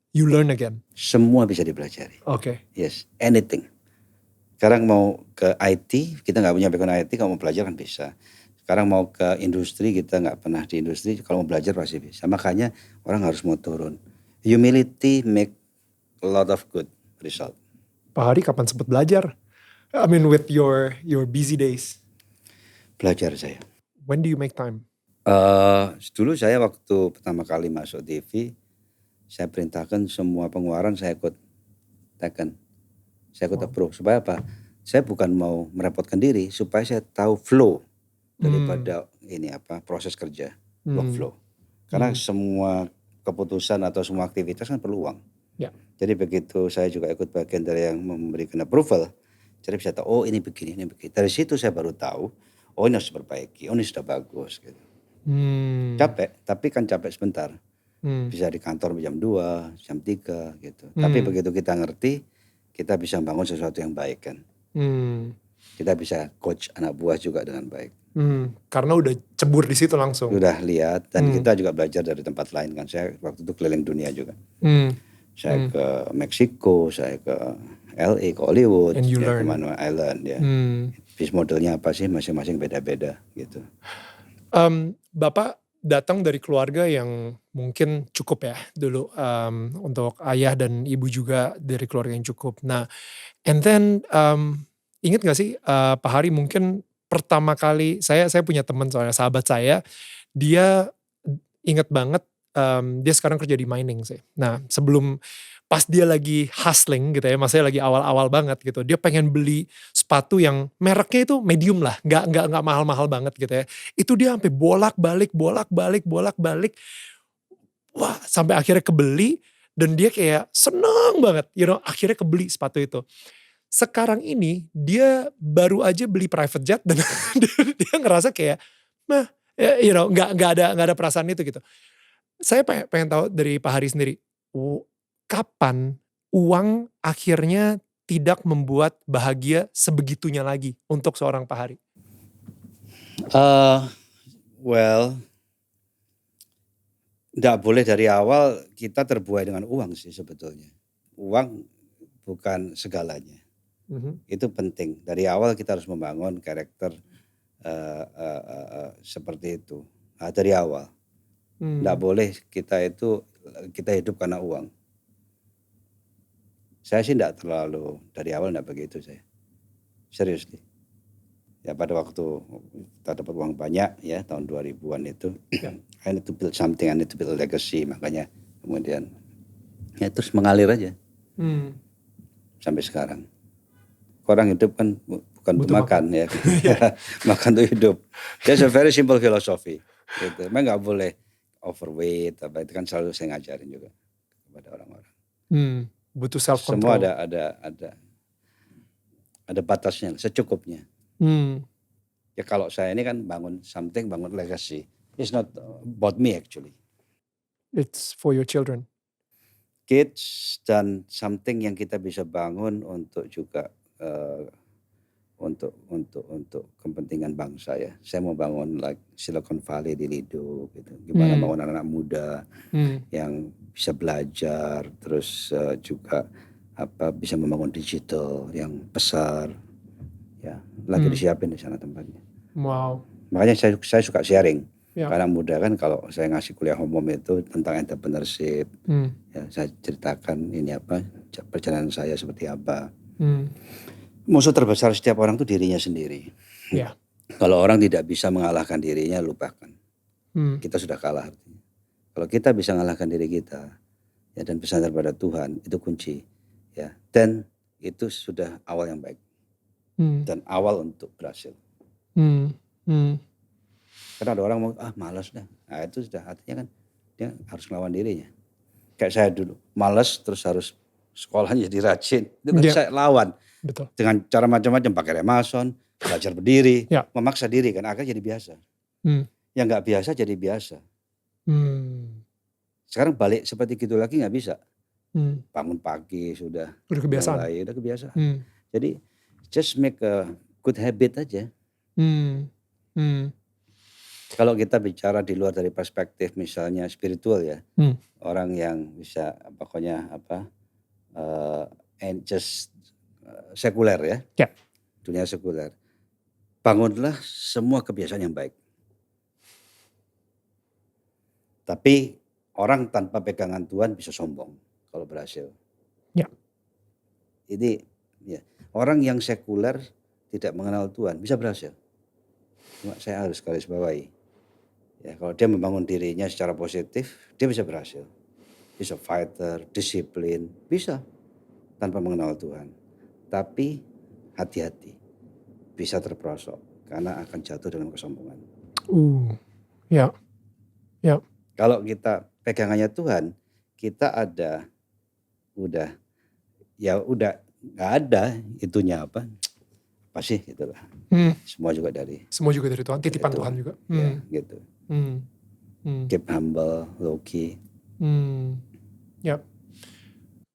You learn again. Semua bisa dipelajari. Oke. Yes, anything. Sekarang mau ke IT, kita nggak punya background IT, kalau mau belajar kan bisa. Sekarang mau ke industri, kita nggak pernah di industri, kalau mau belajar pasti bisa. Makanya orang harus mau turun. Humility make a lot of good result. Pak Hari kapan sempat belajar? I mean with your busy days. Belajar saya. When do you make time? Dulu saya waktu pertama kali masuk TV, saya perintahkan semua pengeluaran saya ikut tekan. Saya ikut approve. Supaya apa? Saya bukan mau merepotkan diri, supaya saya tahu flow daripada proses kerja, workflow. Karena semua keputusan atau semua aktivitas kan perlu uang. Ya. Jadi begitu saya juga ikut bagian dari yang memberikan approval, jadi bisa tahu, ini begini. Dari situ saya baru tahu, ini harus diperbaiki, ini sudah bagus gitu. Capek, tapi kan capek sebentar. Bisa di kantor jam 2, jam 3 gitu. Tapi begitu kita ngerti, kita bisa bangun sesuatu yang baik kan. Kita bisa coach anak buah juga dengan baik. Karena udah cebur di situ langsung. Udah lihat, dan kita juga belajar dari tempat lain kan. Saya waktu itu keliling dunia juga. Saya ke Meksiko, saya ke LA, ke Hollywood, ke Manoa Island ya. Bisnis modelnya apa sih, masing-masing beda-beda gitu. Bapak datang dari keluarga yang mungkin cukup ya dulu, untuk ayah dan ibu juga dari keluarga yang cukup. Nah, and then inget gak sih Pak Hari mungkin pertama kali saya punya teman soalnya sahabat saya, dia inget banget dia sekarang kerja di mining sih. Nah sebelum pas dia lagi hustling gitu ya, maksudnya lagi awal-awal banget gitu, dia pengen beli sepatu yang mereknya itu medium lah, nggak mahal-mahal banget gitu ya. Itu dia sampai bolak-balik, wah sampai akhirnya kebeli dan dia kayak seneng banget, akhirnya kebeli sepatu itu. Sekarang ini dia baru aja beli private jet dan dia ngerasa kayak, nggak ada perasaan itu gitu. Saya pengen tahu dari Pak Hari sendiri, kapan uang akhirnya tidak membuat bahagia sebegitunya lagi untuk seorang Pak Hari? Nggak boleh dari awal kita terbuai dengan uang sih sebetulnya. Uang bukan segalanya. Itu penting. Dari awal kita harus membangun karakter seperti itu. Dari awal. Nggak boleh kita hidup karena uang. Saya sih nggak terlalu, dari awal nggak begitu saya. Seriously. Ya pada waktu kita dapat uang banyak ya tahun 2000-an itu. I need to build something, I need to build a legacy. Makanya kemudian ya terus mengalir aja. Sampai sekarang. Orang hidup kan bukan untuk makan ya. Makan untuk hidup. That's a very simple philosophy. Gitu. Memang nggak boleh overweight apa itu kan selalu saya ngajarin juga kepada orang-orang. Butuh self Semua control. ada batasnya, secukupnya. Hmm, Ya kalau saya ini kan bangun something, bangun legacy. It's not about me actually. it's for your children. Kids dan something yang kita bisa bangun untuk juga untuk kepentingan bangsa ya. Saya mau bangun like Silicon Valley di Lido gitu. Gimana Hmm, bangun anak-anak muda hmm, yang bisa belajar, terus juga bisa membangun digital yang besar. Ya, lagi hmm. disiapin di sana tempatnya. Wow. Makanya saya suka sharing. Ya. Karena muda kan kalau saya ngasih kuliah umum itu tentang entrepreneurship, Hmm, ya saya ceritakan ini perjalanan saya seperti apa. hmm. Musuh terbesar setiap orang itu dirinya sendiri. Ya. Kalau orang tidak bisa mengalahkan dirinya, lupakan. Hmm, Kita sudah kalah. Kalau kita bisa mengalahkan diri kita, ya dan bersandar pada Tuhan, itu kunci. Ya, dan itu sudah awal yang baik hmm, dan awal untuk berhasil. hmm, hmm. Karena ada orang mau malas dah. Nah, itu sudah artinya kan dia harus melawan dirinya. Kayak saya dulu, malas terus harus sekolahnya jadi rajin. Itu kan Ya, saya lawan betul. dengan cara macam-macam, pakai remason, belajar berdiri, Ya. memaksa diri kan akhirnya jadi biasa. Hmm, Yang nggak biasa jadi biasa. hmm, Sekarang balik seperti gitu lagi nggak bisa. hmm. Bangun pagi sudah Udah kebiasaan. mulai, udah kebiasaan. Hmm, Jadi just make a good habit aja. hmm, hmm, Kalau kita bicara di luar dari perspektif misalnya spiritual ya, hmm. orang yang bisa pokoknya and just sekuler ya, Ya. dunia sekuler. Bangunlah semua kebiasaan yang baik. Tapi orang tanpa pegangan Tuhan bisa sombong kalau berhasil. Ya. Ini ya, orang yang sekuler tidak mengenal Tuhan bisa berhasil. Cuma saya harus garis bawahi. Ya, kalau dia membangun dirinya secara positif, dia bisa berhasil. Bisa fighter, disiplin, bisa tanpa mengenal Tuhan. Tapi hati-hati, bisa terperosok karena akan jatuh dalam kesombongan. Ya, ya. Kalau kita pegangannya Tuhan, kita udah nggak ada itunya apa sih gitulah. Hmm. Semua juga dari Tuhan, titipan Tuhan juga. Ya gitu. Hmm. Hmm. Keep humble, low key. Ya.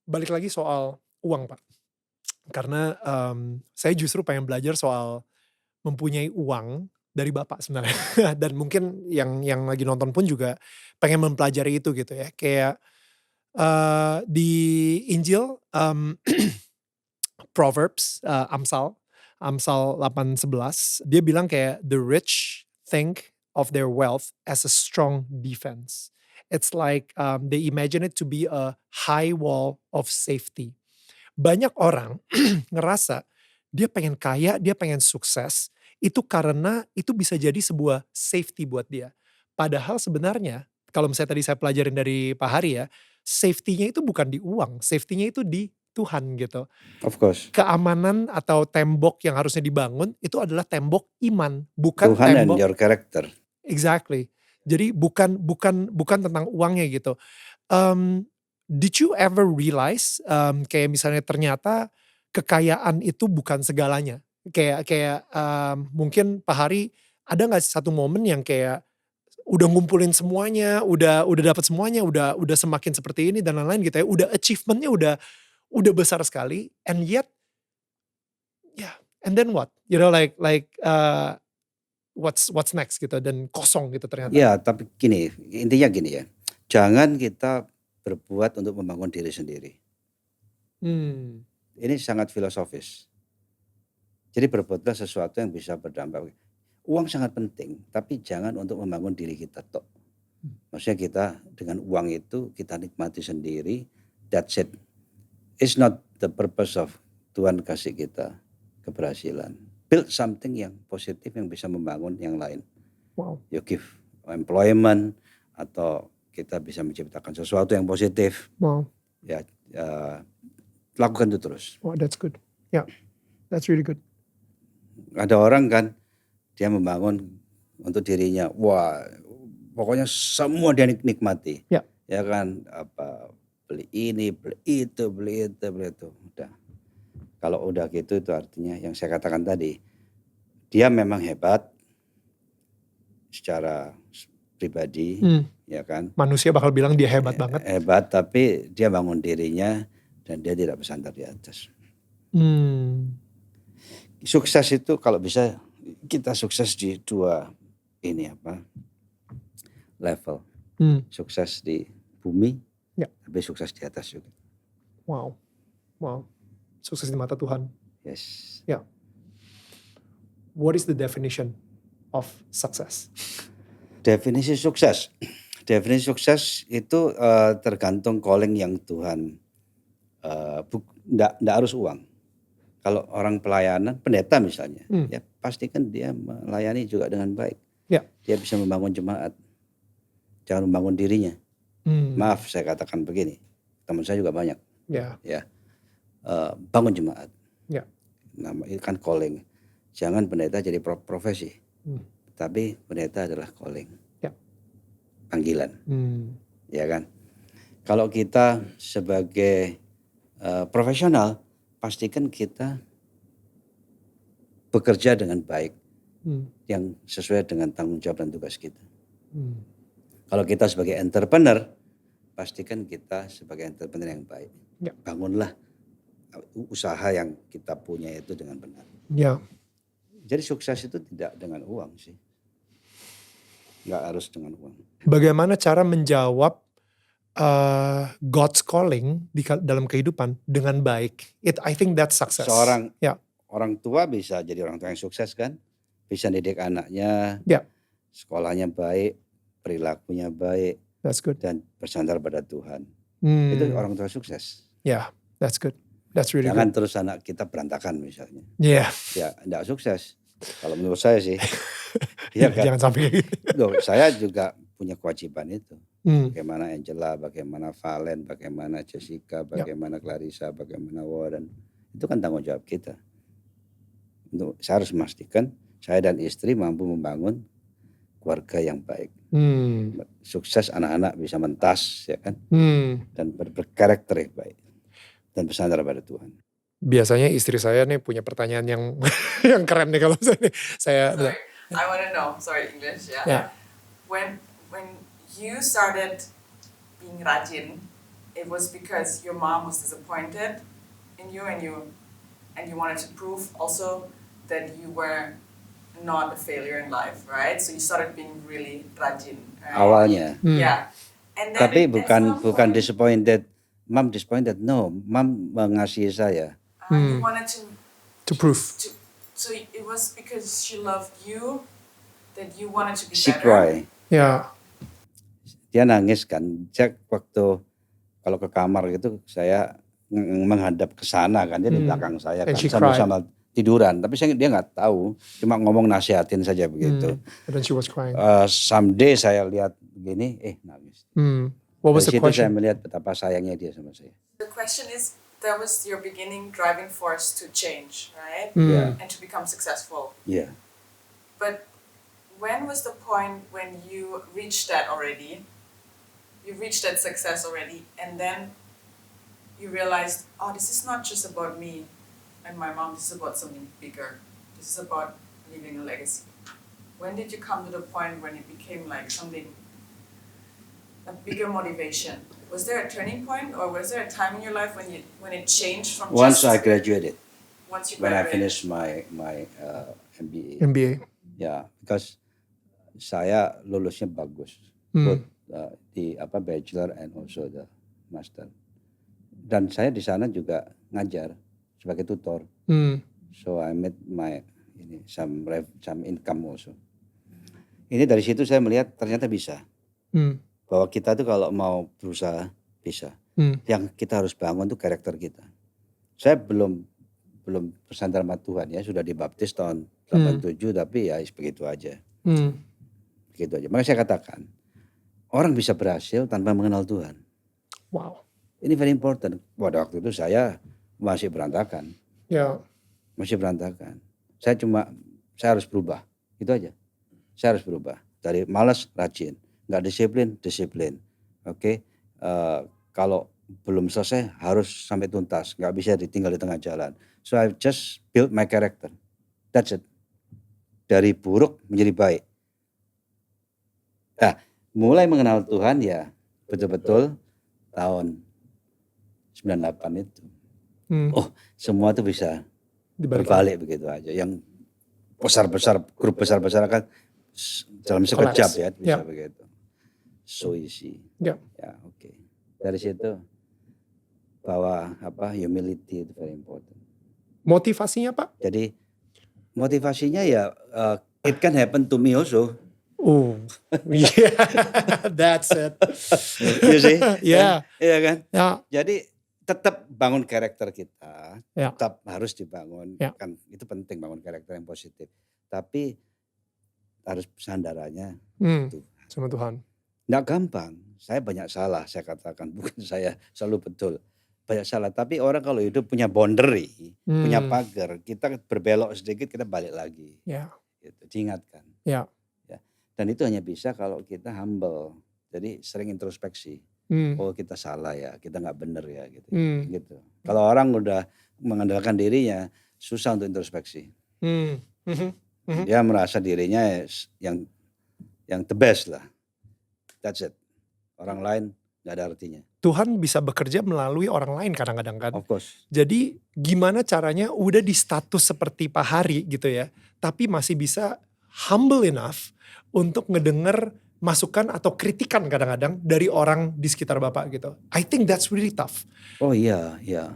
Balik lagi soal uang, Pak. Karena saya justru pengen belajar soal mempunyai uang dari Bapak sebenarnya. Dan mungkin yang lagi nonton pun juga pengen mempelajari itu gitu ya. Kayak di Injil Proverbs, Amsal 8:11, dia bilang kayak the rich think of their wealth as a strong defense. It's like they imagine it to be a high wall of safety. Banyak orang ngerasa dia pengen kaya, dia pengen sukses, itu karena itu bisa jadi sebuah safety buat dia. Padahal sebenarnya, kalau misalnya tadi saya pelajarin dari Pak Hari ya, safety-nya itu bukan di uang, safety-nya itu di Tuhan gitu. Of course. Keamanan atau tembok yang harusnya dibangun itu adalah tembok iman, bukan Tuhan and tembok. your character. Exactly. Jadi bukan tentang uangnya gitu. Did you ever realize kayak misalnya ternyata kekayaan itu bukan segalanya? Kayak mungkin Pak Hari ada nggak satu momen yang kayak udah ngumpulin semuanya, udah dapat semuanya, udah semakin seperti ini dan lain-lain gitu ya, udah achievementnya udah besar sekali, and yet and then what? You know like what's next gitu, dan kosong gitu ternyata. Ya, tapi intinya gini ya. Jangan kita berbuat untuk membangun diri sendiri. Ini sangat filosofis. Jadi berbuatlah sesuatu yang bisa berdampak. Uang sangat penting, tapi jangan untuk membangun diri kita tok. Maksudnya kita dengan uang itu kita nikmati sendiri, that's it. It's not the purpose of Tuhan kasih kita keberhasilan. Build something yang positif yang bisa membangun yang lain. Wow. You give employment atau kita bisa menciptakan sesuatu yang positif. Wow. Ya, lakukan itu terus. Wow, that's good. Yeah, that's really good. Ada orang kan dia membangun untuk dirinya, wah pokoknya semua dia nikmati. Ya. Ya kan, beli ini, beli itu, beli itu, beli itu. Udah. Kalau udah gitu itu artinya yang saya katakan tadi, dia memang hebat secara pribadi, ya kan. Manusia bakal bilang dia hebat banget. Hebat, tapi dia bangun dirinya dan dia tidak bersandar di atas. Sukses itu kalau bisa kita sukses di dua level. Sukses di bumi, tapi sukses di atas juga. Wow. Sukses di mata Tuhan. Yes. Ya. What is the definition of success? Definisi sukses itu tergantung calling yang Tuhan. Nggak harus uang. Kalau orang pelayanan, pendeta misalnya, ya pasti kan dia melayani juga dengan baik. Ya. Dia bisa membangun jemaat, jangan membangun dirinya. Maaf saya katakan begini, teman saya juga banyak. Ya. Bangun jemaat. Ya. Itu kan calling. Jangan pendeta jadi profesi, tapi pendeta adalah calling. Ya. Panggilan, ya kan. Kalau kita sebagai profesional, pastikan kita bekerja dengan baik, yang sesuai dengan tanggung jawab dan tugas kita. Kalau kita sebagai entrepreneur, pastikan kita sebagai entrepreneur yang baik. Ya. Bangunlah usaha yang kita punya itu dengan benar. Ya. Jadi sukses itu tidak dengan uang sih. Nggak harus dengan uang. Bagaimana cara menjawab God's calling dalam kehidupan dengan baik? I think that's success. Orang tua bisa jadi orang tua yang sukses kan. Bisa didik anaknya. Ya. Sekolahnya baik. Perilakunya baik. That's good. Dan bersandar pada Tuhan. Itu orang tua sukses. Yeah, that's good. That's really Jangan good. terus anak kita berantakan misalnya. Yeah. Ya enggak sukses. Kalau menurut saya sih. Ya kan? Jangan sampai gitu. Saya juga punya kewajiban itu. Bagaimana Angela, bagaimana Valen, bagaimana Jessica, bagaimana Clarissa, bagaimana Warren. Itu kan tanggung jawab kita. Saya harus memastikan saya dan istri mampu membangun keluarga yang baik. Sukses, anak-anak bisa mentas, ya kan. Dan berkarakter yang baik. Dan bersandar pada Tuhan. Biasanya istri saya nih punya pertanyaan yang yang keren nih kalau saya. Sorry, I want to know. Sorry, English. Yeah. When you started being rajin, it was because your mom was disappointed in you, and you wanted to prove also that you were not a failure in life, right? So you started being really rajin. Right? Awalnya. Yeah. And then tapi bukan disappointed. Mom disappointed. No, mom mengasihi saya. You wanted to prove. So it was because she loved you that you wanted to be She better. cry. Ya. Dia nangis kan. Cek waktu kalau ke kamar gitu saya menghadap ke sana kan, dia di belakang saya kan sama-sama tiduran. Tapi dia nggak tahu, cuma ngomong nasihatin saja begitu. And then she was crying. Someday saya lihat begini, nangis. What was the Dari situ question? saya melihat betapa sayangnya dia sama saya. The question is, that was your beginning driving force to change, right? Yeah. And to become successful. Yeah. But when was the point when you reached that already? You reached that success already, and then you realized, oh, this is not just about me and my mom, this is about something bigger. This is about leaving a legacy. When did you come to the point when it became like something, a bigger motivation? Was there a turning point, or was there a time in your life when it changed from Once just... I graduated. Once you when graduated. I finished my MBA. MBA. Yeah, because saya lulusnya bagus. Both di bachelor and also the master. Dan saya di sana juga ngajar sebagai tutor. So I made my some income also. Ini dari situ saya melihat ternyata bisa. Bahwa kita tuh kalau mau berusaha bisa. Yang kita harus bangun tuh karakter kita. Saya belum bersandar sama Tuhan ya, sudah dibaptis tahun 87 tapi ya begitu aja. Begitu aja. Makanya saya katakan, orang bisa berhasil tanpa mengenal Tuhan. Wow. Ini very important. Pada waktu itu saya masih berantakan. Ya. Masih berantakan. Saya harus berubah. Itu aja. Saya harus berubah. Dari malas rajin. nggak disiplin, disiplin. Oke, kalau belum selesai harus sampai tuntas, nggak bisa ditinggal di tengah jalan. So I just build my character. That's it. Dari buruk menjadi baik. Nah, mulai mengenal Tuhan ya betul-betul tahun 98 itu. Hmm, Oh, semua itu bisa dibalikin. berbalik begitu aja. Yang besar-besar, grup besar-besar kan dalam sekejap Collapse. ya bisa Ya. begitu. So easy. Ya. Ya, oke. Dari situ bahwa humility itu very important. Motivasinya Pak? Jadi motivasinya ya it can happen to me also. Yeah, that's it. You see? Yeah. Iya kan? Ya. Jadi tetap bangun karakter kita, Ya. tetap harus dibangun. Ya. Kan itu penting bangun karakter yang positif. Tapi harus sandarannya Tuhan. Sama Tuhan. Nggak gampang. Saya banyak salah, saya katakan. Bukan saya selalu betul. Banyak salah. Tapi orang kalau hidup punya boundary, punya pagar, kita berbelok sedikit, kita balik lagi. Ya. Gitu, diingatkan. Ya. Dan itu hanya bisa kalau kita humble. Jadi sering introspeksi. Oh kita salah ya, kita nggak benar ya gitu. Gitu. Kalau orang udah mengandalkan dirinya, susah untuk introspeksi. Dia merasa dirinya yang the best lah. That's it. Orang lain nggak ada artinya. Tuhan bisa bekerja melalui orang lain kadang-kadang kan. Of course. Jadi gimana caranya udah di status seperti Pak Hari gitu ya. Tapi masih bisa humble enough untuk ngedenger masukan atau kritikan kadang-kadang dari orang di sekitar Bapak gitu. I think that's really tough. Oh iya, iya.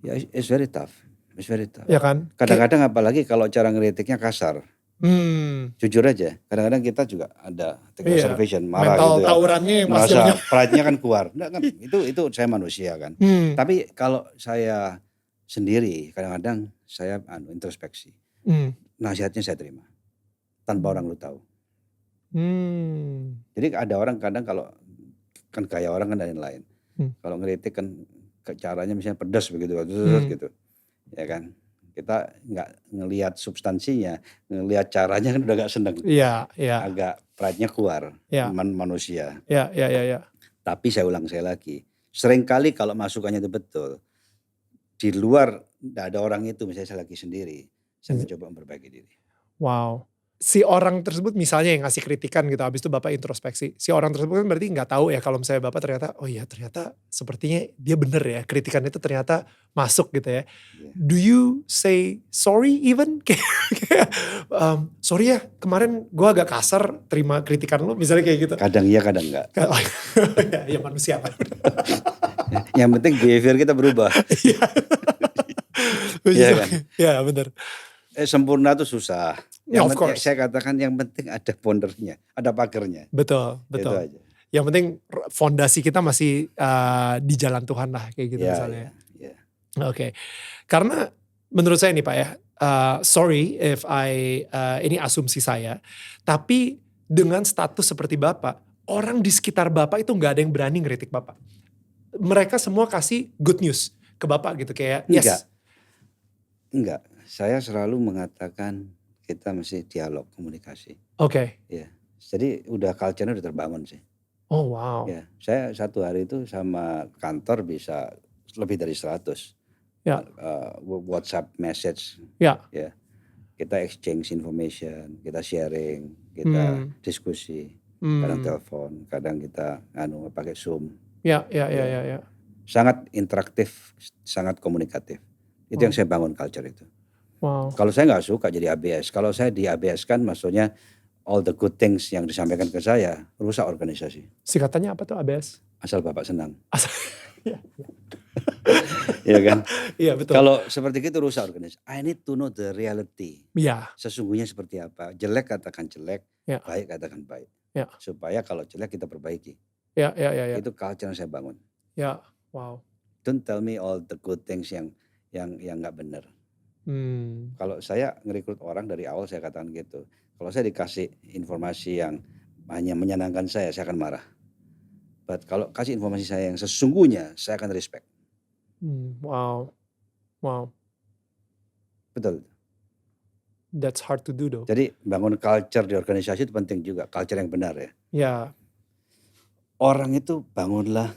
Ya, it's very tough. It's very tough. Ya kan? Kadang-kadang apalagi kalau cara ngeritiknya kasar. Jujur aja, kadang-kadang kita juga ada reservation, marah mental gitu ya. tawurannya yang pasti merasa punya. pride-nya kan keluar. Nggak, kan, itu saya manusia kan. Tapi kalau saya sendiri, kadang-kadang saya introspeksi. Nasihatnya saya terima. Tanpa orang lu tahu. Jadi ada orang kadang kalau kan gaya orang kan lain. Kalau ngeritik kan caranya misalnya pedas begitu, gitu, ya kan. Kita nggak ngelihat substansinya, ngelihat caranya kan udah gak seneng. Iya. Agak pride-nya keluar, manusia. Iya. Tapi saya ulang saya lagi, seringkali kalau masukannya itu betul, di luar nggak ada orang itu, misalnya saya lagi sendiri, saya mencoba memperbaiki diri. Wow. Si orang tersebut misalnya yang ngasih kritikan gitu, habis itu Bapak introspeksi. Si orang tersebut kan berarti nggak tahu ya kalau misalnya Bapak ternyata, oh iya ternyata sepertinya dia bener ya, kritikan itu ternyata masuk gitu ya. Yeah. Do you say sorry even? Kayak sorry ya kemarin gue agak kasar terima kritikan lo misalnya kayak gitu. Kadang iya kadang enggak. Ya manusia kan. Yang penting behavior kita berubah. Iya kan? Ya benar. Sempurna itu susah. Yang of course. Saya katakan yang penting ada boundernya, ada pagernya. Betul. Itu aja. Yang penting fondasi kita masih di jalan Tuhan lah kayak gitu misalnya. Ya. Oke. Karena menurut saya nih Pak ya, sorry if ini asumsi saya, tapi dengan status seperti Bapak, orang di sekitar Bapak itu gak ada yang berani ngeritik Bapak. Mereka semua kasih good news ke Bapak gitu kayak yes. Enggak. Saya selalu mengatakan kita mesti dialog, komunikasi. Oke. Ya. Jadi udah culture-nya udah terbangun sih. Oh wow. Ya, saya satu hari itu sama kantor bisa lebih dari 100. Ya. WhatsApp message. Ya. Ya. Kita exchange information, kita sharing, kita diskusi. Kadang telepon, kadang kita pakai Zoom. Ya. Sangat interaktif, sangat komunikatif. Itu yang saya bangun culture itu. Wow. Kalau saya nggak suka jadi ABS. Kalau saya di ABS kan maksudnya all the good things yang disampaikan ke saya rusak organisasi. Singkatannya apa tuh ABS? Asal Bapak senang. Iya. Iya kan? Iya betul. Kalau seperti itu rusak organisasi. I need to know the reality. Iya. Sesungguhnya seperti apa. Jelek katakan jelek, baik katakan baik. Ya. Supaya kalau jelek kita perbaiki. Ya. Itu culture yang saya bangun. Ya, wow. Don't tell me all the good things yang nggak benar. Kalau saya ngerekrut orang dari awal saya katakan gitu. Kalau saya dikasih informasi yang hanya menyenangkan saya akan marah. But kalau kasih informasi saya yang sesungguhnya, saya akan respect. Wow. Betul. That's hard to do though. Jadi bangun culture di organisasi itu penting juga. Culture yang benar ya. Ya. Orang itu bangunlah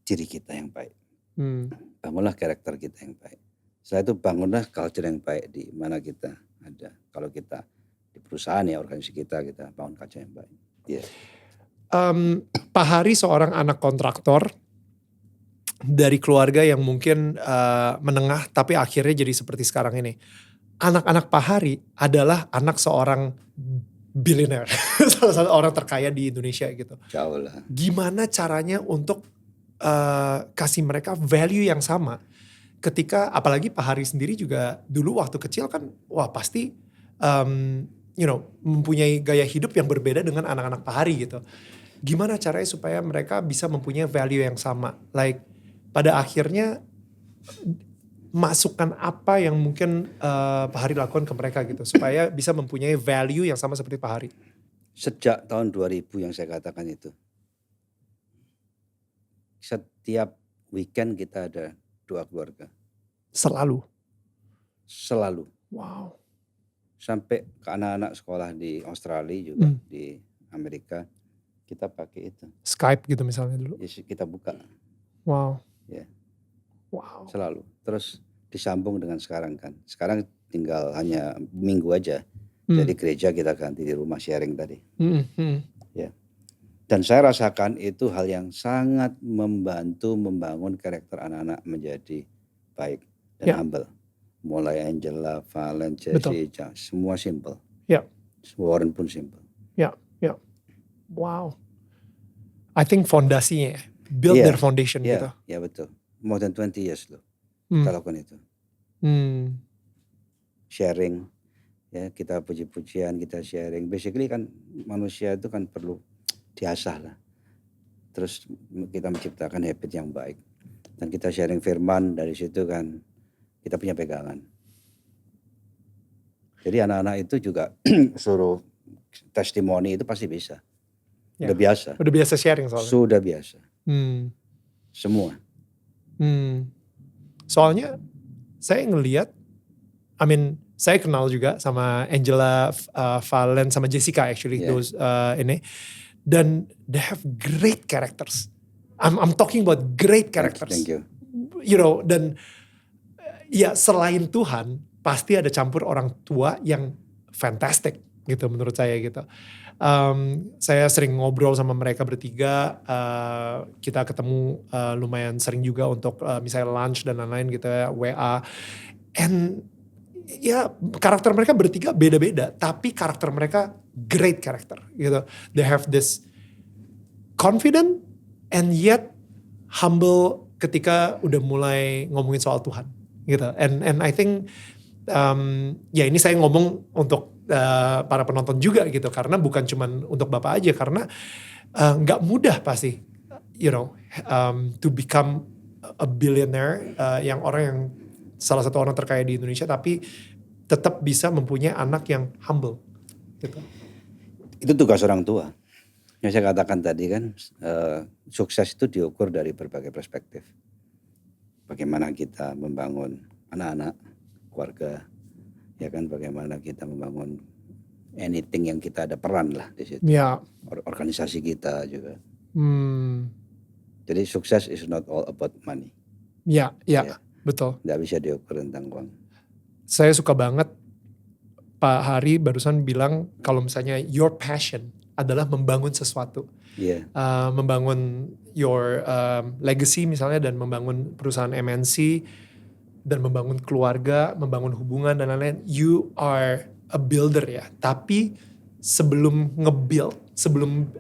diri kita yang baik. Hmm. Bangunlah karakter kita yang baik. Setelah itu bangunlah culture yang baik di mana kita ada. Kalau kita di perusahaan ya organisasi kita bangun culture yang baik. Iya. Pak Hari seorang anak kontraktor dari keluarga yang mungkin menengah tapi akhirnya jadi seperti sekarang ini. Anak-anak Pak Hari adalah anak seorang billionaire, salah satu orang terkaya di Indonesia gitu. Jauh lah. Gimana caranya untuk kasih mereka value yang sama ketika apalagi Pak Hari sendiri juga dulu waktu kecil kan wah pasti mempunyai gaya hidup yang berbeda dengan anak-anak Pak Hari gitu. Gimana caranya supaya mereka bisa mempunyai value yang sama? Like pada akhirnya masukan apa yang mungkin Pak Hari lakukan ke mereka gitu supaya bisa mempunyai value yang sama seperti Pak Hari? Sejak tahun 2000 yang saya katakan itu. Setiap weekend kita ada 2 keluarga. Selalu. Wow. Sampai ke anak-anak sekolah di Australia juga di Amerika kita pakai itu. Skype gitu misalnya dulu. Kita buka. Wow. Ya. Wow. Selalu. Terus disambung dengan sekarang kan. Sekarang tinggal hanya minggu aja. Jadi gereja kita ganti di rumah sharing tadi. Ya. Dan saya rasakan itu hal yang sangat membantu membangun karakter anak-anak menjadi baik dan humble. Mulai Angela, Valen, Jesse, semua simple. Ya. Warren pun simple. Ya. Wow. I think fondasinya, build their foundation gitu. Ya betul. More than 20 years loh. Kita lakukan itu. Sharing, ya kita puji-pujian, kita sharing. Basically kan manusia itu kan perlu diasah lah. Terus kita menciptakan habit yang baik. Dan kita sharing firman dari situ kan kita punya pegangan. Jadi anak-anak itu juga suruh testimoni itu pasti bisa. Udah biasa. Udah biasa sharing soalnya. Sudah biasa. Semua. Soalnya saya ngelihat, saya kenal juga sama Angela, Valen, sama Jessica actually, those ini, dan they have great characters. I'm talking about great characters. Thank you. Dan ya selain Tuhan pasti ada campur orang tua yang fantastic gitu menurut saya gitu. Saya sering ngobrol sama mereka bertiga, kita ketemu lumayan sering juga untuk misalnya lunch dan lain-lain gitu ya, WA. And ya karakter mereka bertiga beda-beda, tapi karakter mereka great karakter gitu. They have this confident and yet humble ketika udah mulai ngomongin soal Tuhan gitu. And I think ya ini saya ngomong untuk para penonton juga gitu, karena bukan cuman untuk Bapak aja, karena nggak mudah pasti to become a billionaire, yang salah satu orang terkaya di Indonesia tapi tetap bisa mempunyai anak yang humble gitu. Itu tugas orang tua. Yang saya katakan tadi kan, sukses itu diukur dari berbagai perspektif. Bagaimana kita membangun anak-anak, keluarga, ya kan, bagaimana kita membangun anything yang kita ada peran lah di situ. Ya. Organisasi kita juga. Jadi sukses is not all about money. Ya. Betul. Nggak bisa diukur tentang uang. Saya suka banget Pak Hari barusan bilang kalau misalnya your passion adalah membangun sesuatu. Membangun your legacy misalnya, dan membangun perusahaan MNC, dan membangun keluarga, membangun hubungan dan lain-lain. You are a builder ya. Tapi sebelum nge-build, sebelum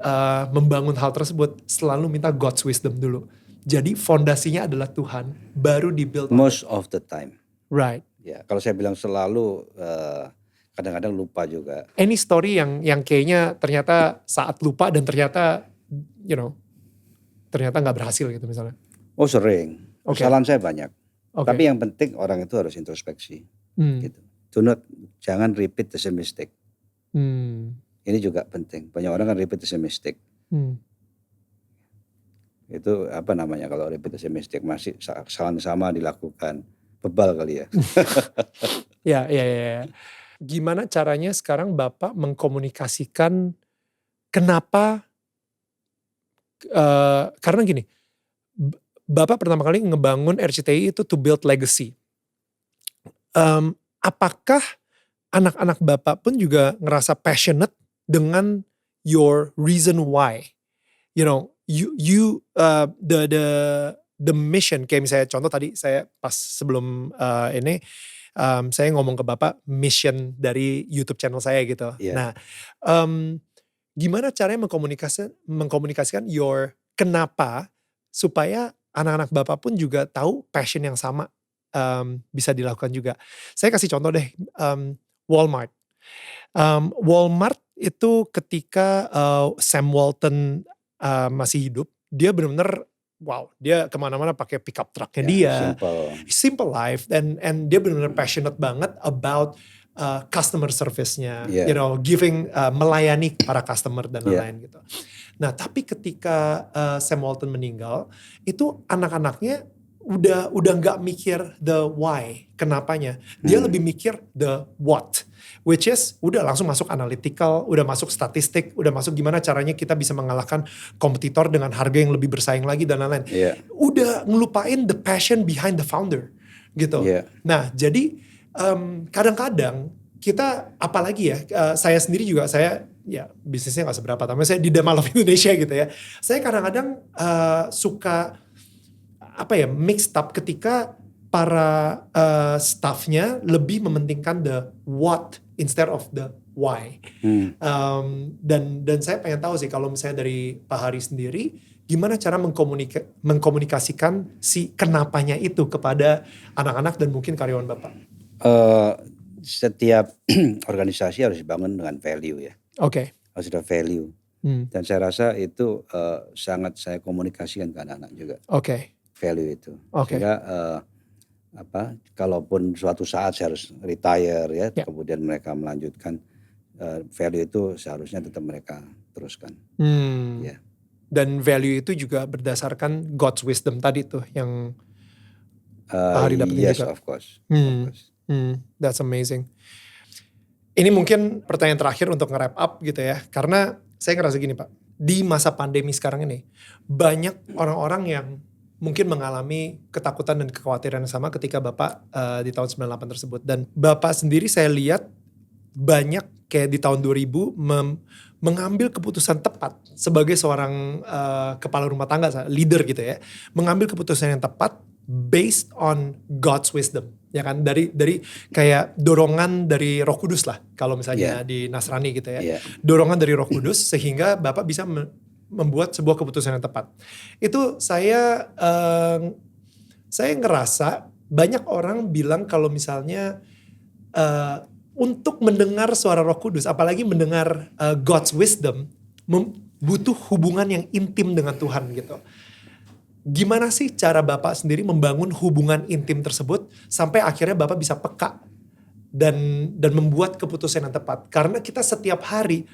membangun hal tersebut, selalu minta God's wisdom dulu. Jadi fondasinya adalah Tuhan, baru di-build. Most of the time. Right. Ya, kalau saya bilang selalu, kadang-kadang lupa juga. Any story yang kayaknya ternyata saat lupa dan ternyata ternyata nggak berhasil gitu misalnya. Oh sering. Kesalahan saya banyak. Tapi yang penting orang itu harus introspeksi. Gitu. Jangan repeat the same mistake. Ini juga penting. Banyak orang kan repeat the same mistake. Itu apa namanya kalau repeat the same mistake, masih kesalahan sama dilakukan. Bebal kali ya. Ya. Gimana caranya sekarang Bapak mengkomunikasikan kenapa Karena gini, Bapak pertama kali ngebangun RCTI itu to build legacy. Apakah anak-anak Bapak pun juga ngerasa passionate dengan your reason why? You know, the mission, kayak misalnya contoh tadi saya pas sebelum ini saya ngomong ke Bapak mission dari YouTube channel saya gitu. Iya. Nah, gimana caranya mengkomunikasikan your kenapa supaya anak-anak Bapak pun juga tahu passion yang sama bisa dilakukan juga. Saya kasih contoh deh, Walmart. Walmart itu ketika Sam Walton masih hidup, dia benar-benar wow, dia kemana-mana pakai pickup trucknya dia, simple life, and dia benar-benar passionate banget about customer service-nya, Yeah. you know, melayani para customer dan lain-lain gitu. Nah, tapi ketika Sam Walton meninggal, itu anak-anaknya udah nggak mikir the why, kenapanya. Dia lebih mikir the what, which is udah langsung masuk analytical, udah masuk statistik, udah masuk gimana caranya kita bisa mengalahkan kompetitor dengan harga yang lebih bersaing lagi dan lain-lain. Yeah. Udah ngelupain the passion behind the founder gitu. Yeah. Nah, jadi kadang-kadang kita apalagi ya, saya sendiri juga, saya ya bisnisnya gak seberapa, tapi saya di The Mall of Indonesia gitu ya. Saya kadang-kadang suka mixed up ketika para staffnya lebih mementingkan the what instead of the why. Dan saya pengen tahu sih kalau misalnya dari Pak Hari sendiri, gimana cara mengkomunikasikan si kenapanya itu kepada anak-anak dan mungkin karyawan Bapak? Setiap organisasi harus dibangun dengan value ya. Oke. Harus ada value. Dan saya rasa itu sangat saya komunikasikan ke anak-anak juga. Oke. Value itu. Oke. Sehingga kalaupun suatu saat saya harus retire ya, kemudian mereka melanjutkan, value itu seharusnya tetap mereka teruskan. Ya. Dan value itu juga berdasarkan God's wisdom tadi tuh yang Pak Hari dapetin yes, juga. of course. That's amazing. Ini mungkin pertanyaan terakhir untuk nge-wrap up gitu ya. Karena saya ngerasa gini Pak, di masa pandemi sekarang ini, banyak orang-orang yang mungkin mengalami ketakutan dan kekhawatiran yang sama ketika Bapak di tahun 98 tersebut. Dan Bapak sendiri saya lihat banyak kayak di tahun 2000 mengambil keputusan tepat sebagai seorang kepala rumah tangga, leader gitu ya. Mengambil keputusan yang tepat based on God's wisdom. Ya kan, dari kayak dorongan dari Roh Kudus lah kalau misalnya di Nasrani gitu ya. Dorongan dari Roh Kudus sehingga Bapak bisa membuat sebuah keputusan yang tepat. Itu saya ngerasa banyak orang bilang kalau misalnya untuk mendengar suara Roh Kudus, apalagi mendengar God's wisdom, butuh hubungan yang intim dengan Tuhan gitu. Gimana sih cara Bapak sendiri membangun hubungan intim tersebut sampai akhirnya Bapak bisa peka dan membuat keputusan yang tepat? Karena kita setiap hari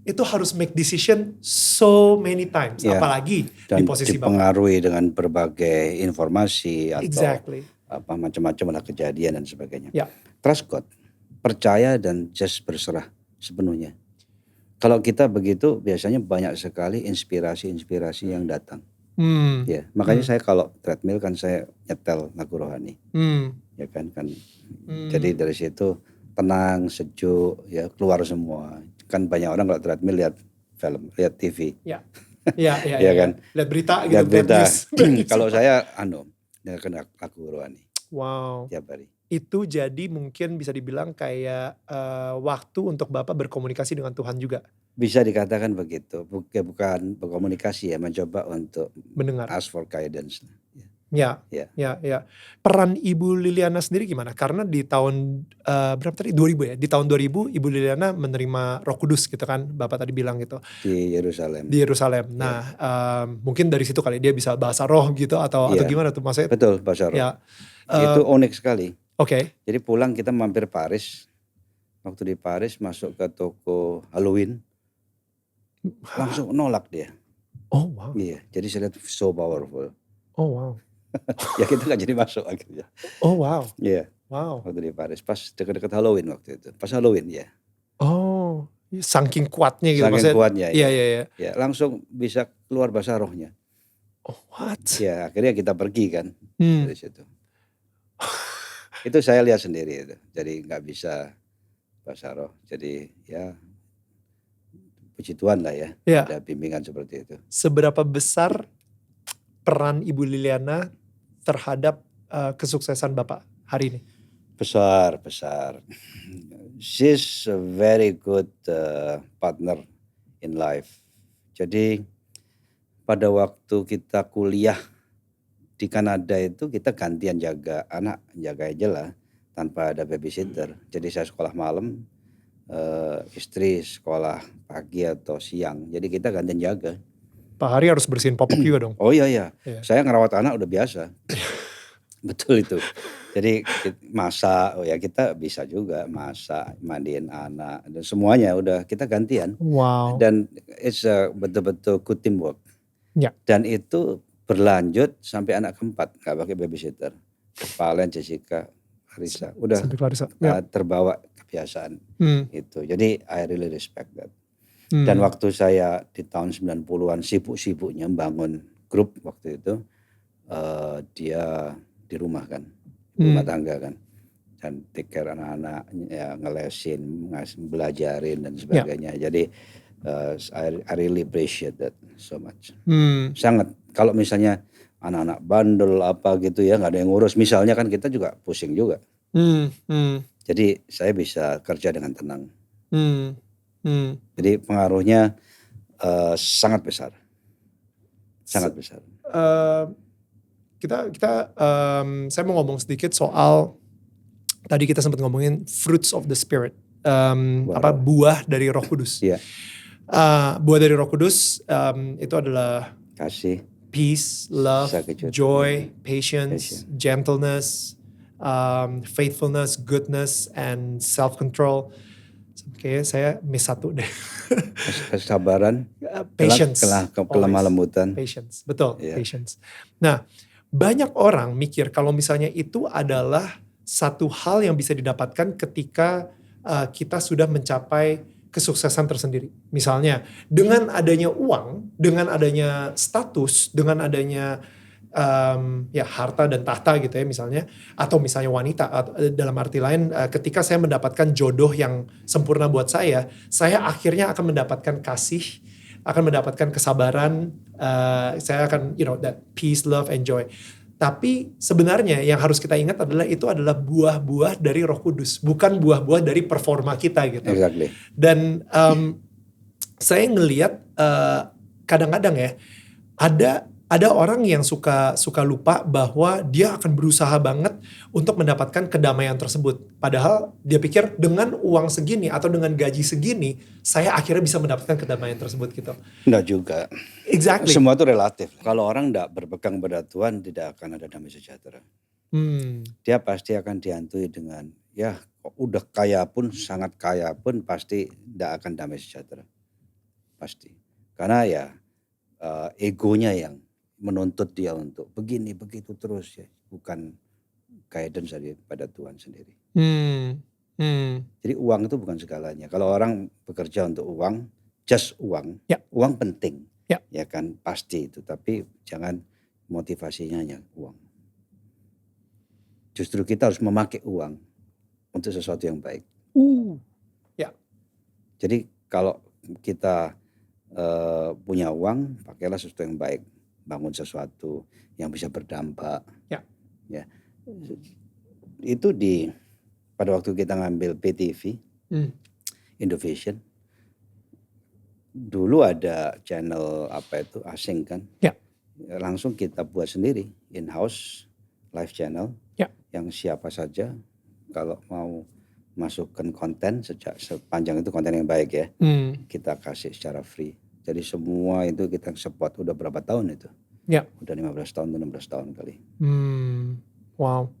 itu harus make decision so many times, apalagi dan di posisi Bapak. Dipengaruhi dengan berbagai informasi atau macam-macam ada kejadian dan sebagainya. Trust God, percaya dan just berserah sepenuhnya. Kalau kita begitu biasanya banyak sekali inspirasi yang datang. Ya, makanya saya kalau treadmill kan saya nyetel lagu rohani, ya kan. Jadi dari situ tenang, sejuk, ya keluar semua. Kan banyak orang kalau treadmill lihat film, lihat TV. Ya kan. Lihat berita gitu. Lihat berita. Kalau saya dengarkan lagu rohani. Wow. Tiap hari. Itu jadi mungkin bisa dibilang kayak waktu untuk Bapak berkomunikasi dengan Tuhan juga. Bisa dikatakan begitu, bukan berkomunikasi ya, mencoba untuk mendengar, ask for guidance. Ya. Peran Ibu Liliana sendiri gimana? Karena di tahun berapa tadi? 2000 ya. Di tahun 2000 Ibu Liliana menerima Roh Kudus gitu kan, Bapak tadi bilang gitu. Di Yerusalem. Nah, mungkin dari situ kali dia bisa bahasa roh gitu atau gimana tuh maksudnya? Betul, bahasa roh. Ya. Itu unik sekali. Oke. Jadi pulang kita mampir Paris. Waktu di Paris masuk ke toko Halloween. Langsung nolak dia. Oh wow. Iya, jadi saya lihat so powerful. Oh wow. Ya kita gak jadi masuk akhirnya. Oh wow. Iya. Wow. Waktu di Paris, pas dekat-dekat Halloween waktu itu. Pas Halloween ya. Oh, saking kuatnya gitu. Saking kuatnya ya. Iya. Ya, langsung bisa keluar bahasa rohnya. Oh, what? Ya akhirnya kita pergi kan Hmm. dari situ. Itu saya lihat sendiri itu. Jadi nggak bisa bahasa roh. Jadi ya puji Tuhan lah ya. Ya. Ada bimbingan seperti itu. Seberapa besar peran Ibu Liliana terhadap kesuksesan Bapak hari ini? Besar. She's a very good partner in life. Jadi pada waktu kita kuliah di Kanada itu kita gantian jaga anak, jaga aja lah tanpa ada babysitter. Jadi saya sekolah malam, istri sekolah pagi atau siang. Jadi kita gantian jaga. Pak Hari harus bersihin popok juga dong. Oh iya. Iya. Saya ngerawat anak udah biasa. Betul itu. Jadi masak, oh ya kita bisa juga masak, mandiin anak dan semuanya udah kita gantian. Wow. Dan it's betul-betul good teamwork. Ya. Dan itu berlanjut sampai anak keempat nggak pakai babysitter. Valen, Jessica, Clarissa udah Sampai Clarissa. Ya. terbawa kebiasaan itu. Jadi I really respect that. Hmm. Dan waktu saya di tahun 90-an sibuk-sibuknya bangun grup waktu itu, dia di rumah kan, rumah tangga kan, dan take care anak-anak, ya ngelesin, belajarin dan sebagainya. Jadi I really appreciate that so much. Sangat. Kalau misalnya anak-anak bandel apa gitu ya nggak ada yang ngurus, misalnya kan kita juga pusing juga. Jadi saya bisa kerja dengan tenang. Jadi pengaruhnya sangat besar, sangat besar. Saya mau ngomong sedikit soal tadi kita sempat ngomongin fruits of the spirit, buah dari Roh Kudus. Iya. Buah dari Roh Kudus itu adalah Kasih, peace, love, sakit, joy, patience, gentleness, faithfulness, goodness, and self-control. Kayaknya saya miss satu deh. kesabaran, Patience. kelemah lembutan. Patience, betul. Yeah. Patience. Nah, banyak orang mikir kalau misalnya itu adalah satu hal yang bisa didapatkan ketika kita sudah mencapai kesuksesan tersendiri. Misalnya dengan adanya uang, dengan adanya status, dengan adanya harta dan tahta gitu ya misalnya, atau misalnya wanita, dalam arti lain ketika saya mendapatkan jodoh yang sempurna buat saya akhirnya akan mendapatkan kasih, akan mendapatkan kesabaran, saya akan that peace, love, and joy. Tapi sebenarnya yang harus kita ingat adalah itu adalah buah-buah dari Roh Kudus, bukan buah-buah dari performa kita gitu. Exactly. Dan saya ngelihat kadang-kadang ya ada orang yang suka lupa bahwa dia akan berusaha banget untuk mendapatkan kedamaian tersebut. Padahal dia pikir dengan uang segini atau dengan gaji segini, saya akhirnya bisa mendapatkan kedamaian tersebut gitu. Enggak juga. Exactly. Semua itu relatif. Kalau orang enggak berpegang pada Tuhan, tidak akan ada damai sejahtera. Dia pasti akan dihantui dengan, ya udah kaya pun, sangat kaya pun pasti enggak akan damai sejahtera. Pasti. Karena ya egonya yang menuntut dia untuk begini begitu terus ya, bukan guidance daripada Tuhan sendiri. Jadi uang itu bukan segalanya. Kalau orang bekerja untuk uang, just uang, uang penting, ya kan pasti itu. Tapi jangan motivasinya hanya uang. Justru kita harus memakai uang untuk sesuatu yang baik. Jadi kalau kita punya uang, pakailah sesuatu yang baik. Bangun sesuatu yang bisa berdampak. Ya. Itu pada waktu kita ngambil PTV, Indovision, dulu ada channel asing kan, langsung kita buat sendiri in-house live channel, yang siapa saja kalau mau masukkan konten sepanjang itu konten yang baik ya, kita kasih secara free. Jadi semua itu kita support udah berapa tahun itu? Udah 15 tahun, 16 tahun kali. Wow.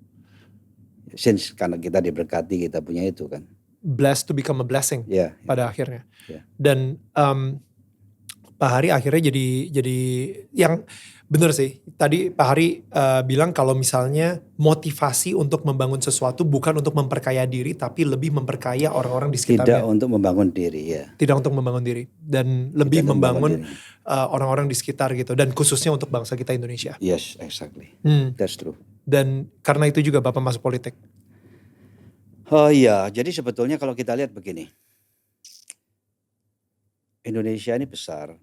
Since karena kita diberkati, kita punya itu kan. Blessed to become a blessing pada akhirnya. Yeah. Dan Pak Hari akhirnya jadi yang Bener sih, tadi Pak Hari bilang kalau misalnya motivasi untuk membangun sesuatu bukan untuk memperkaya diri, tapi lebih memperkaya orang-orang di Tidak sekitarnya. untuk membangun diri ya. Tidak untuk membangun diri, dan Tidak lebih untuk membangun diri. orang-orang di sekitar gitu, dan khususnya untuk bangsa kita Indonesia. Yes, exactly. That's true. Dan karena itu juga Bapak masuk politik. Oh iya, jadi sebetulnya kalau kita lihat begini. Indonesia ini besar.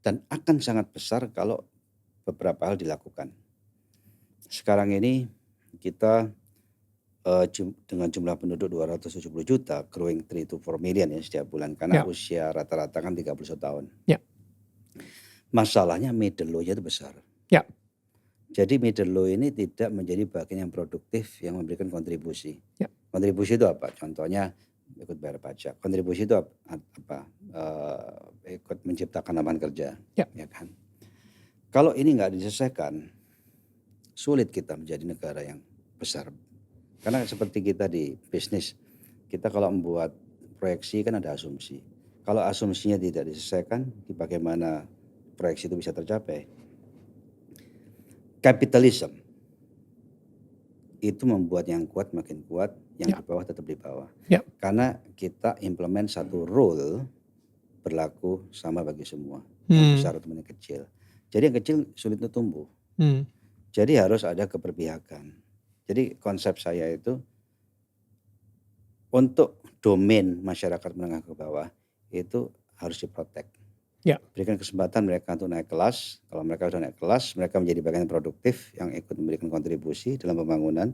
Dan akan sangat besar kalau beberapa hal dilakukan. Sekarang ini kita dengan jumlah penduduk 270 juta, growing 3 to 4 million ya setiap bulan. Karena usia rata-rata kan 31 tahun. Ya. Masalahnya middle low-nya itu besar. Ya. Jadi middle low ini tidak menjadi bagian yang produktif yang memberikan kontribusi. Ya. Kontribusi itu apa? Contohnya ikut bayar pajak. Kontribusi itu apa? Ikut menciptakan lapangan kerja. Ya. Ya kan? Kalau ini nggak diselesaikan, sulit kita menjadi negara yang besar. Karena seperti kita di bisnis, kita kalau membuat proyeksi kan ada asumsi. Kalau asumsinya tidak diselesaikan, bagaimana proyeksi itu bisa tercapai? Kapitalisme itu membuat yang kuat makin kuat, yang di bawah tetap di bawah. Ya. Karena kita implement satu rule berlaku sama bagi semua, yang besar atau yang kecil. Jadi yang kecil sulit untuk tumbuh. Jadi harus ada keberpihakan. Jadi konsep saya itu untuk domain masyarakat menengah ke bawah itu harus diprotek. Ya. Berikan kesempatan mereka untuk naik kelas. Kalau mereka sudah naik kelas, mereka menjadi bagian yang produktif yang ikut memberikan kontribusi dalam pembangunan,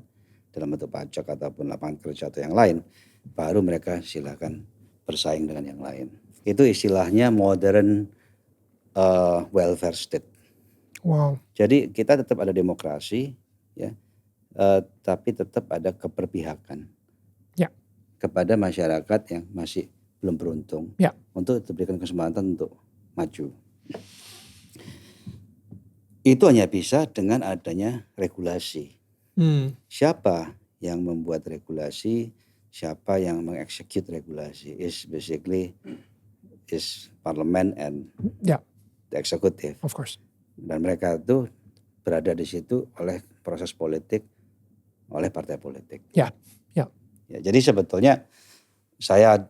dalam bentuk pajak ataupun lapangan kerja atau yang lain. Baru mereka silakan bersaing dengan yang lain. Itu istilahnya modern welfare state. Wow. Jadi kita tetap ada demokrasi, ya, tapi tetap ada keberpihakan. Ya. Kepada masyarakat yang masih belum beruntung, ya, untuk diberikan kesempatan untuk maju. Itu hanya bisa dengan adanya regulasi. Siapa yang membuat regulasi, siapa yang mengeksekut regulasi, is basically is parliament and the executive. Of course. Dan mereka itu berada di situ oleh proses politik, oleh partai politik. Ya. Ya, jadi sebetulnya saya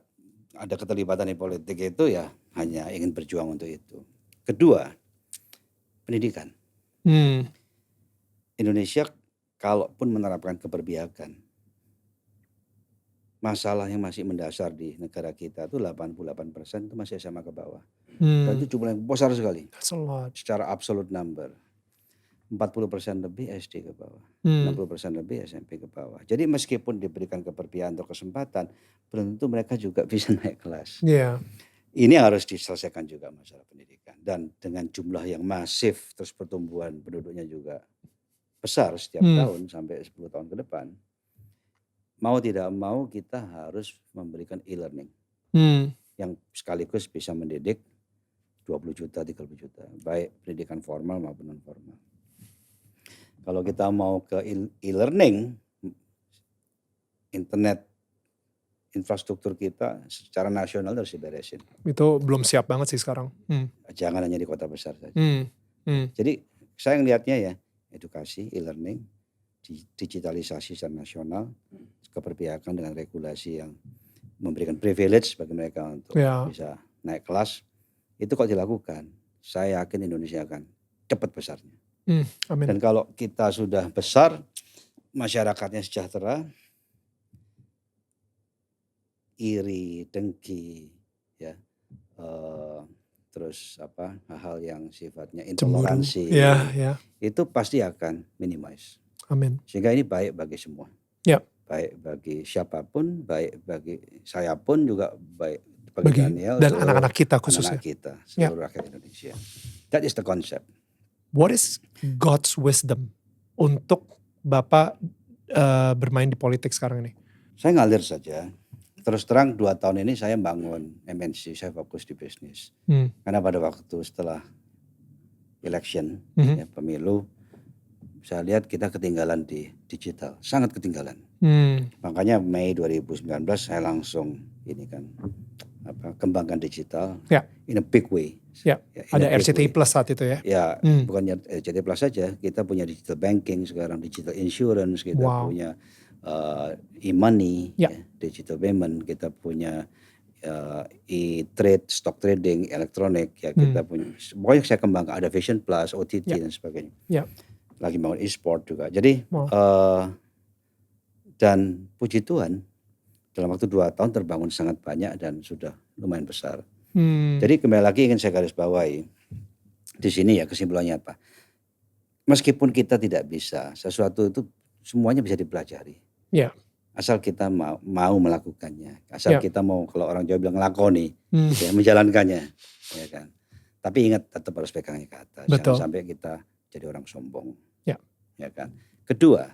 ada keterlibatan di politik itu ya hanya ingin berjuang untuk itu. Kedua, pendidikan. Indonesia kalaupun menerapkan keberpihakan, masalah yang masih mendasar di negara kita itu 88% itu masih SMA ke bawah. Dan itu jumlah yang besar sekali. That's a lot. Secara absolute number. 40% lebih SD ke bawah. 60% lebih SMP ke bawah. Jadi meskipun diberikan keberpihakan atau kesempatan, belum tentu mereka juga bisa naik kelas. Yeah. Ini harus diselesaikan juga masalah pendidikan. Dan dengan jumlah yang masif, terus pertumbuhan penduduknya juga besar setiap tahun sampai 10 tahun ke depan. Mau tidak mau kita harus memberikan e-learning. Yang sekaligus bisa mendidik 20 juta, 30 juta. Baik pendidikan formal maupun non formal. Kalau kita mau ke e-learning, internet infrastruktur kita secara nasional harus diberesin. Itu belum siap banget sih sekarang. Jangan hanya di kota besar saja. Jadi saya ngelihatnya ya, edukasi, e-learning, digitalisasi secara nasional, keberpihakan dengan regulasi yang memberikan privilege bagi mereka untuk bisa naik kelas. Itu kalau dilakukan, saya yakin Indonesia akan cepat besarnya. Amin. Dan kalau kita sudah besar, masyarakatnya sejahtera, iri, dengki, ya, terus hal-hal yang sifatnya intoleransi, itu pasti akan minimize. Amin. Sehingga ini baik bagi semua. Baik bagi siapapun, baik bagi saya pun juga baik bagi Daniel dan anak-anak kita khususnya. Anak kita, seluruh rakyat Indonesia. That is the concept. What is God's wisdom untuk Bapak bermain di politik sekarang ini? Saya ngalir saja. Terus terang 2 tahun ini saya bangun MNC, saya fokus di bisnis. Karena pada waktu setelah election, ya, pemilu, saya lihat kita ketinggalan di digital, sangat ketinggalan. Makanya Mei 2019 saya langsung ini kan kembangkan digital Ya. in a big way. Ya, in ada a big RCTI way. Plus saat itu ya. Ya, bukannya RCTI Plus saja, kita punya digital banking sekarang, digital insurance, kita punya e-money, Ya. digital payment, kita punya e-trade, stock trading, elektronik, ya kita punya. Pokoknya saya kembangkan, ada Vision Plus, OTT dan sebagainya. Ya. Lagi bangun e-sport juga. Jadi dan puji Tuhan dalam waktu 2 tahun terbangun sangat banyak dan sudah lumayan besar. Jadi kembali lagi ingin saya garis bawahi di sini ya, kesimpulannya apa? Meskipun kita tidak bisa, sesuatu itu semuanya bisa dipelajari. Ya. Asal kita mau melakukannya, asal kita mau, kalau orang Jawa bilang ngelakoni, ya, menjalankannya, ya kan. Tapi ingat tetap harus pegangnya ke atas, jangan sampai kita jadi orang sombong, ya kan. Kedua,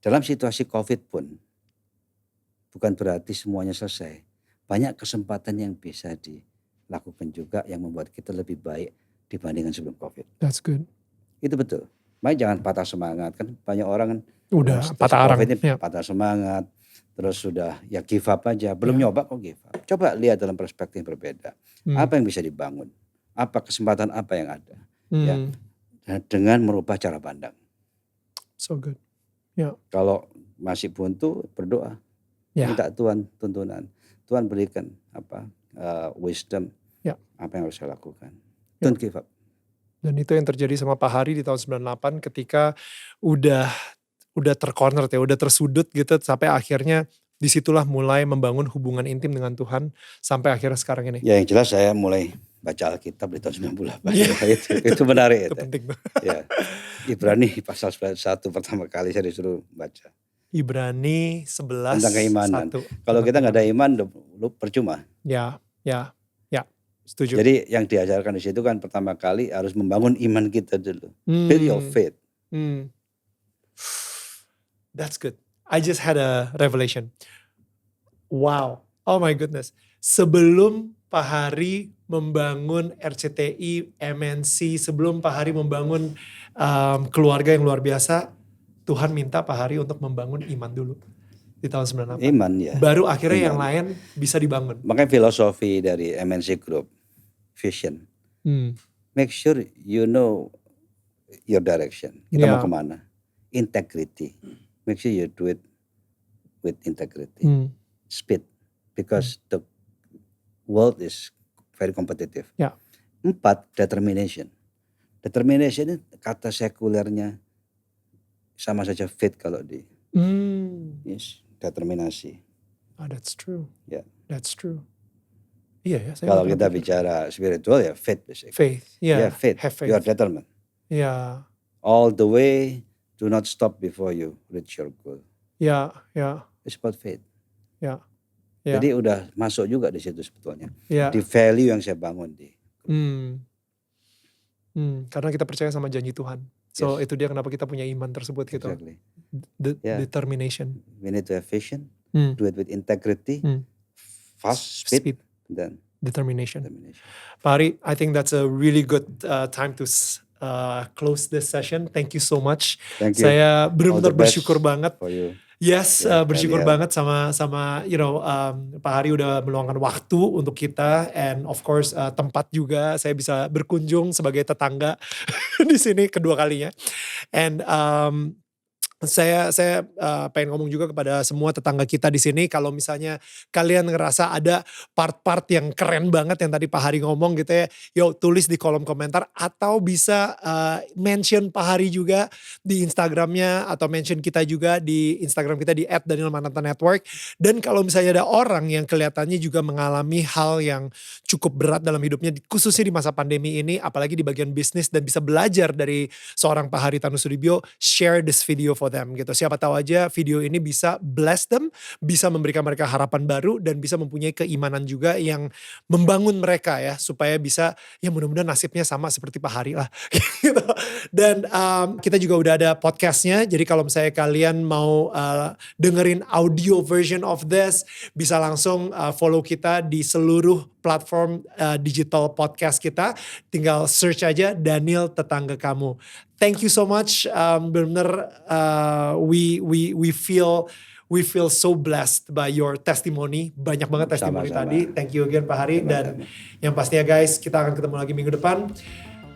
dalam situasi COVID pun bukan berarti semuanya selesai. Banyak kesempatan yang bisa dilakukan juga yang membuat kita lebih baik dibandingkan sebelum COVID. That's good. Itu betul. Makanya jangan patah semangat, kan banyak orang kan udah patah arang, COVID ini patah semangat, terus sudah ya give up aja, belum nyoba kok give up. Coba lihat dalam perspektif berbeda, apa yang bisa dibangun, apa kesempatan apa yang ada, ya, dengan merubah cara pandang. So good. Ya. Kalau masih buntu, berdoa, minta Tuhan tuntunan, Tuhan berikan wisdom, apa yang harus saya lakukan. Don't give up. Dan itu yang terjadi sama Pak Hari di tahun 98 ketika udah tercorner ya, udah tersudut gitu, sampai akhirnya disitulah mulai membangun hubungan intim dengan Tuhan sampai akhirnya sekarang ini. Ya, yang jelas saya mulai baca Alkitab di tahun 98. Itu menarik. Itu penting tuh. Ya. Ibrani pasal 1 pertama kali saya disuruh baca. Ibrani 11 tentang keimanan. 1. Kalau kita nggak ada iman, lu percuma. Ya, setuju. Jadi yang diajarkan di situ kan pertama kali harus membangun iman kita dulu. Build your faith. That's good. I just had a revelation. Wow. Oh my goodness. Sebelum Pak Hari membangun RCTI, MNC, sebelum Pak Hari membangun keluarga yang luar biasa, Tuhan minta Pak Hari untuk membangun iman dulu di tahun 98. Iman ya. Baru akhirnya yang lain bisa dibangun. Makanya filosofi dari MNC Group, vision. Make sure you know your direction. Kita mau kemana? Integrity. Make sure you do it with integrity. Speed. Because the world is very competitive. 4, determination. Determination ini kata sekulernya sama saja faith kalau di determinasi. Oh, that's true. Yeah. That's true. Iya ya. Kalau kita bicara spiritual ya faith basically. Faith. Yeah. Faith. Have faith. You are determined. Yeah. All the way, do not stop before you reach your goal. Yeah. It's about faith. Yeah. Jadi udah masuk juga di situ sebetulnya. Yeah. Di value yang saya bangun di. Karena kita percaya sama janji Tuhan. So itu dia kenapa kita punya iman tersebut gitu. Exactly. Determination. We need to have vision. Do it with integrity. Fast, speed. Then determination. Pak Hari, I think that's a really good time to close this session. Thank you so much. Thank you. Saya benar-benar bersyukur banget. For you. Yes, bersyukur banget sama Pak Hari udah meluangkan waktu untuk kita, and of course tempat juga saya bisa berkunjung sebagai tetangga di sini kedua kalinya. And saya pengen ngomong juga kepada semua tetangga kita di sini, kalau misalnya kalian ngerasa ada part-part yang keren banget yang tadi Pak Hari ngomong gitu ya, yuk tulis di kolom komentar, atau bisa mention Pak Hari juga di Instagramnya, atau mention kita juga di Instagram kita di @danielmananta_network. Dan kalau misalnya ada orang yang kelihatannya juga mengalami hal yang cukup berat dalam hidupnya, khususnya di masa pandemi ini, apalagi di bagian bisnis, dan bisa belajar dari seorang Pak Hari Tanusudibio, share this video for them gitu. Siapa tahu aja video ini bisa bless them, bisa memberikan mereka harapan baru, dan bisa mempunyai keimanan juga yang membangun mereka ya, supaya bisa ya mudah-mudahan nasibnya sama seperti Pak Hari lah gitu. Dan kita juga udah ada podcastnya, jadi kalau misalnya kalian mau dengerin audio version of this, bisa langsung follow kita di seluruh platform digital podcast kita, tinggal search aja Daniel Tetangga Kamu. Thank you so much. Benar-benar we We feel so blessed by your testimony. Banyak banget testimoni Sama-sama. tadi. Thank you again Pak Hari. Dan yang pastinya guys, kita akan ketemu lagi minggu depan.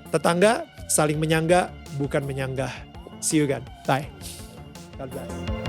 Tetangga saling menyangga, bukan menyanggah. See you again. Bye. God bless.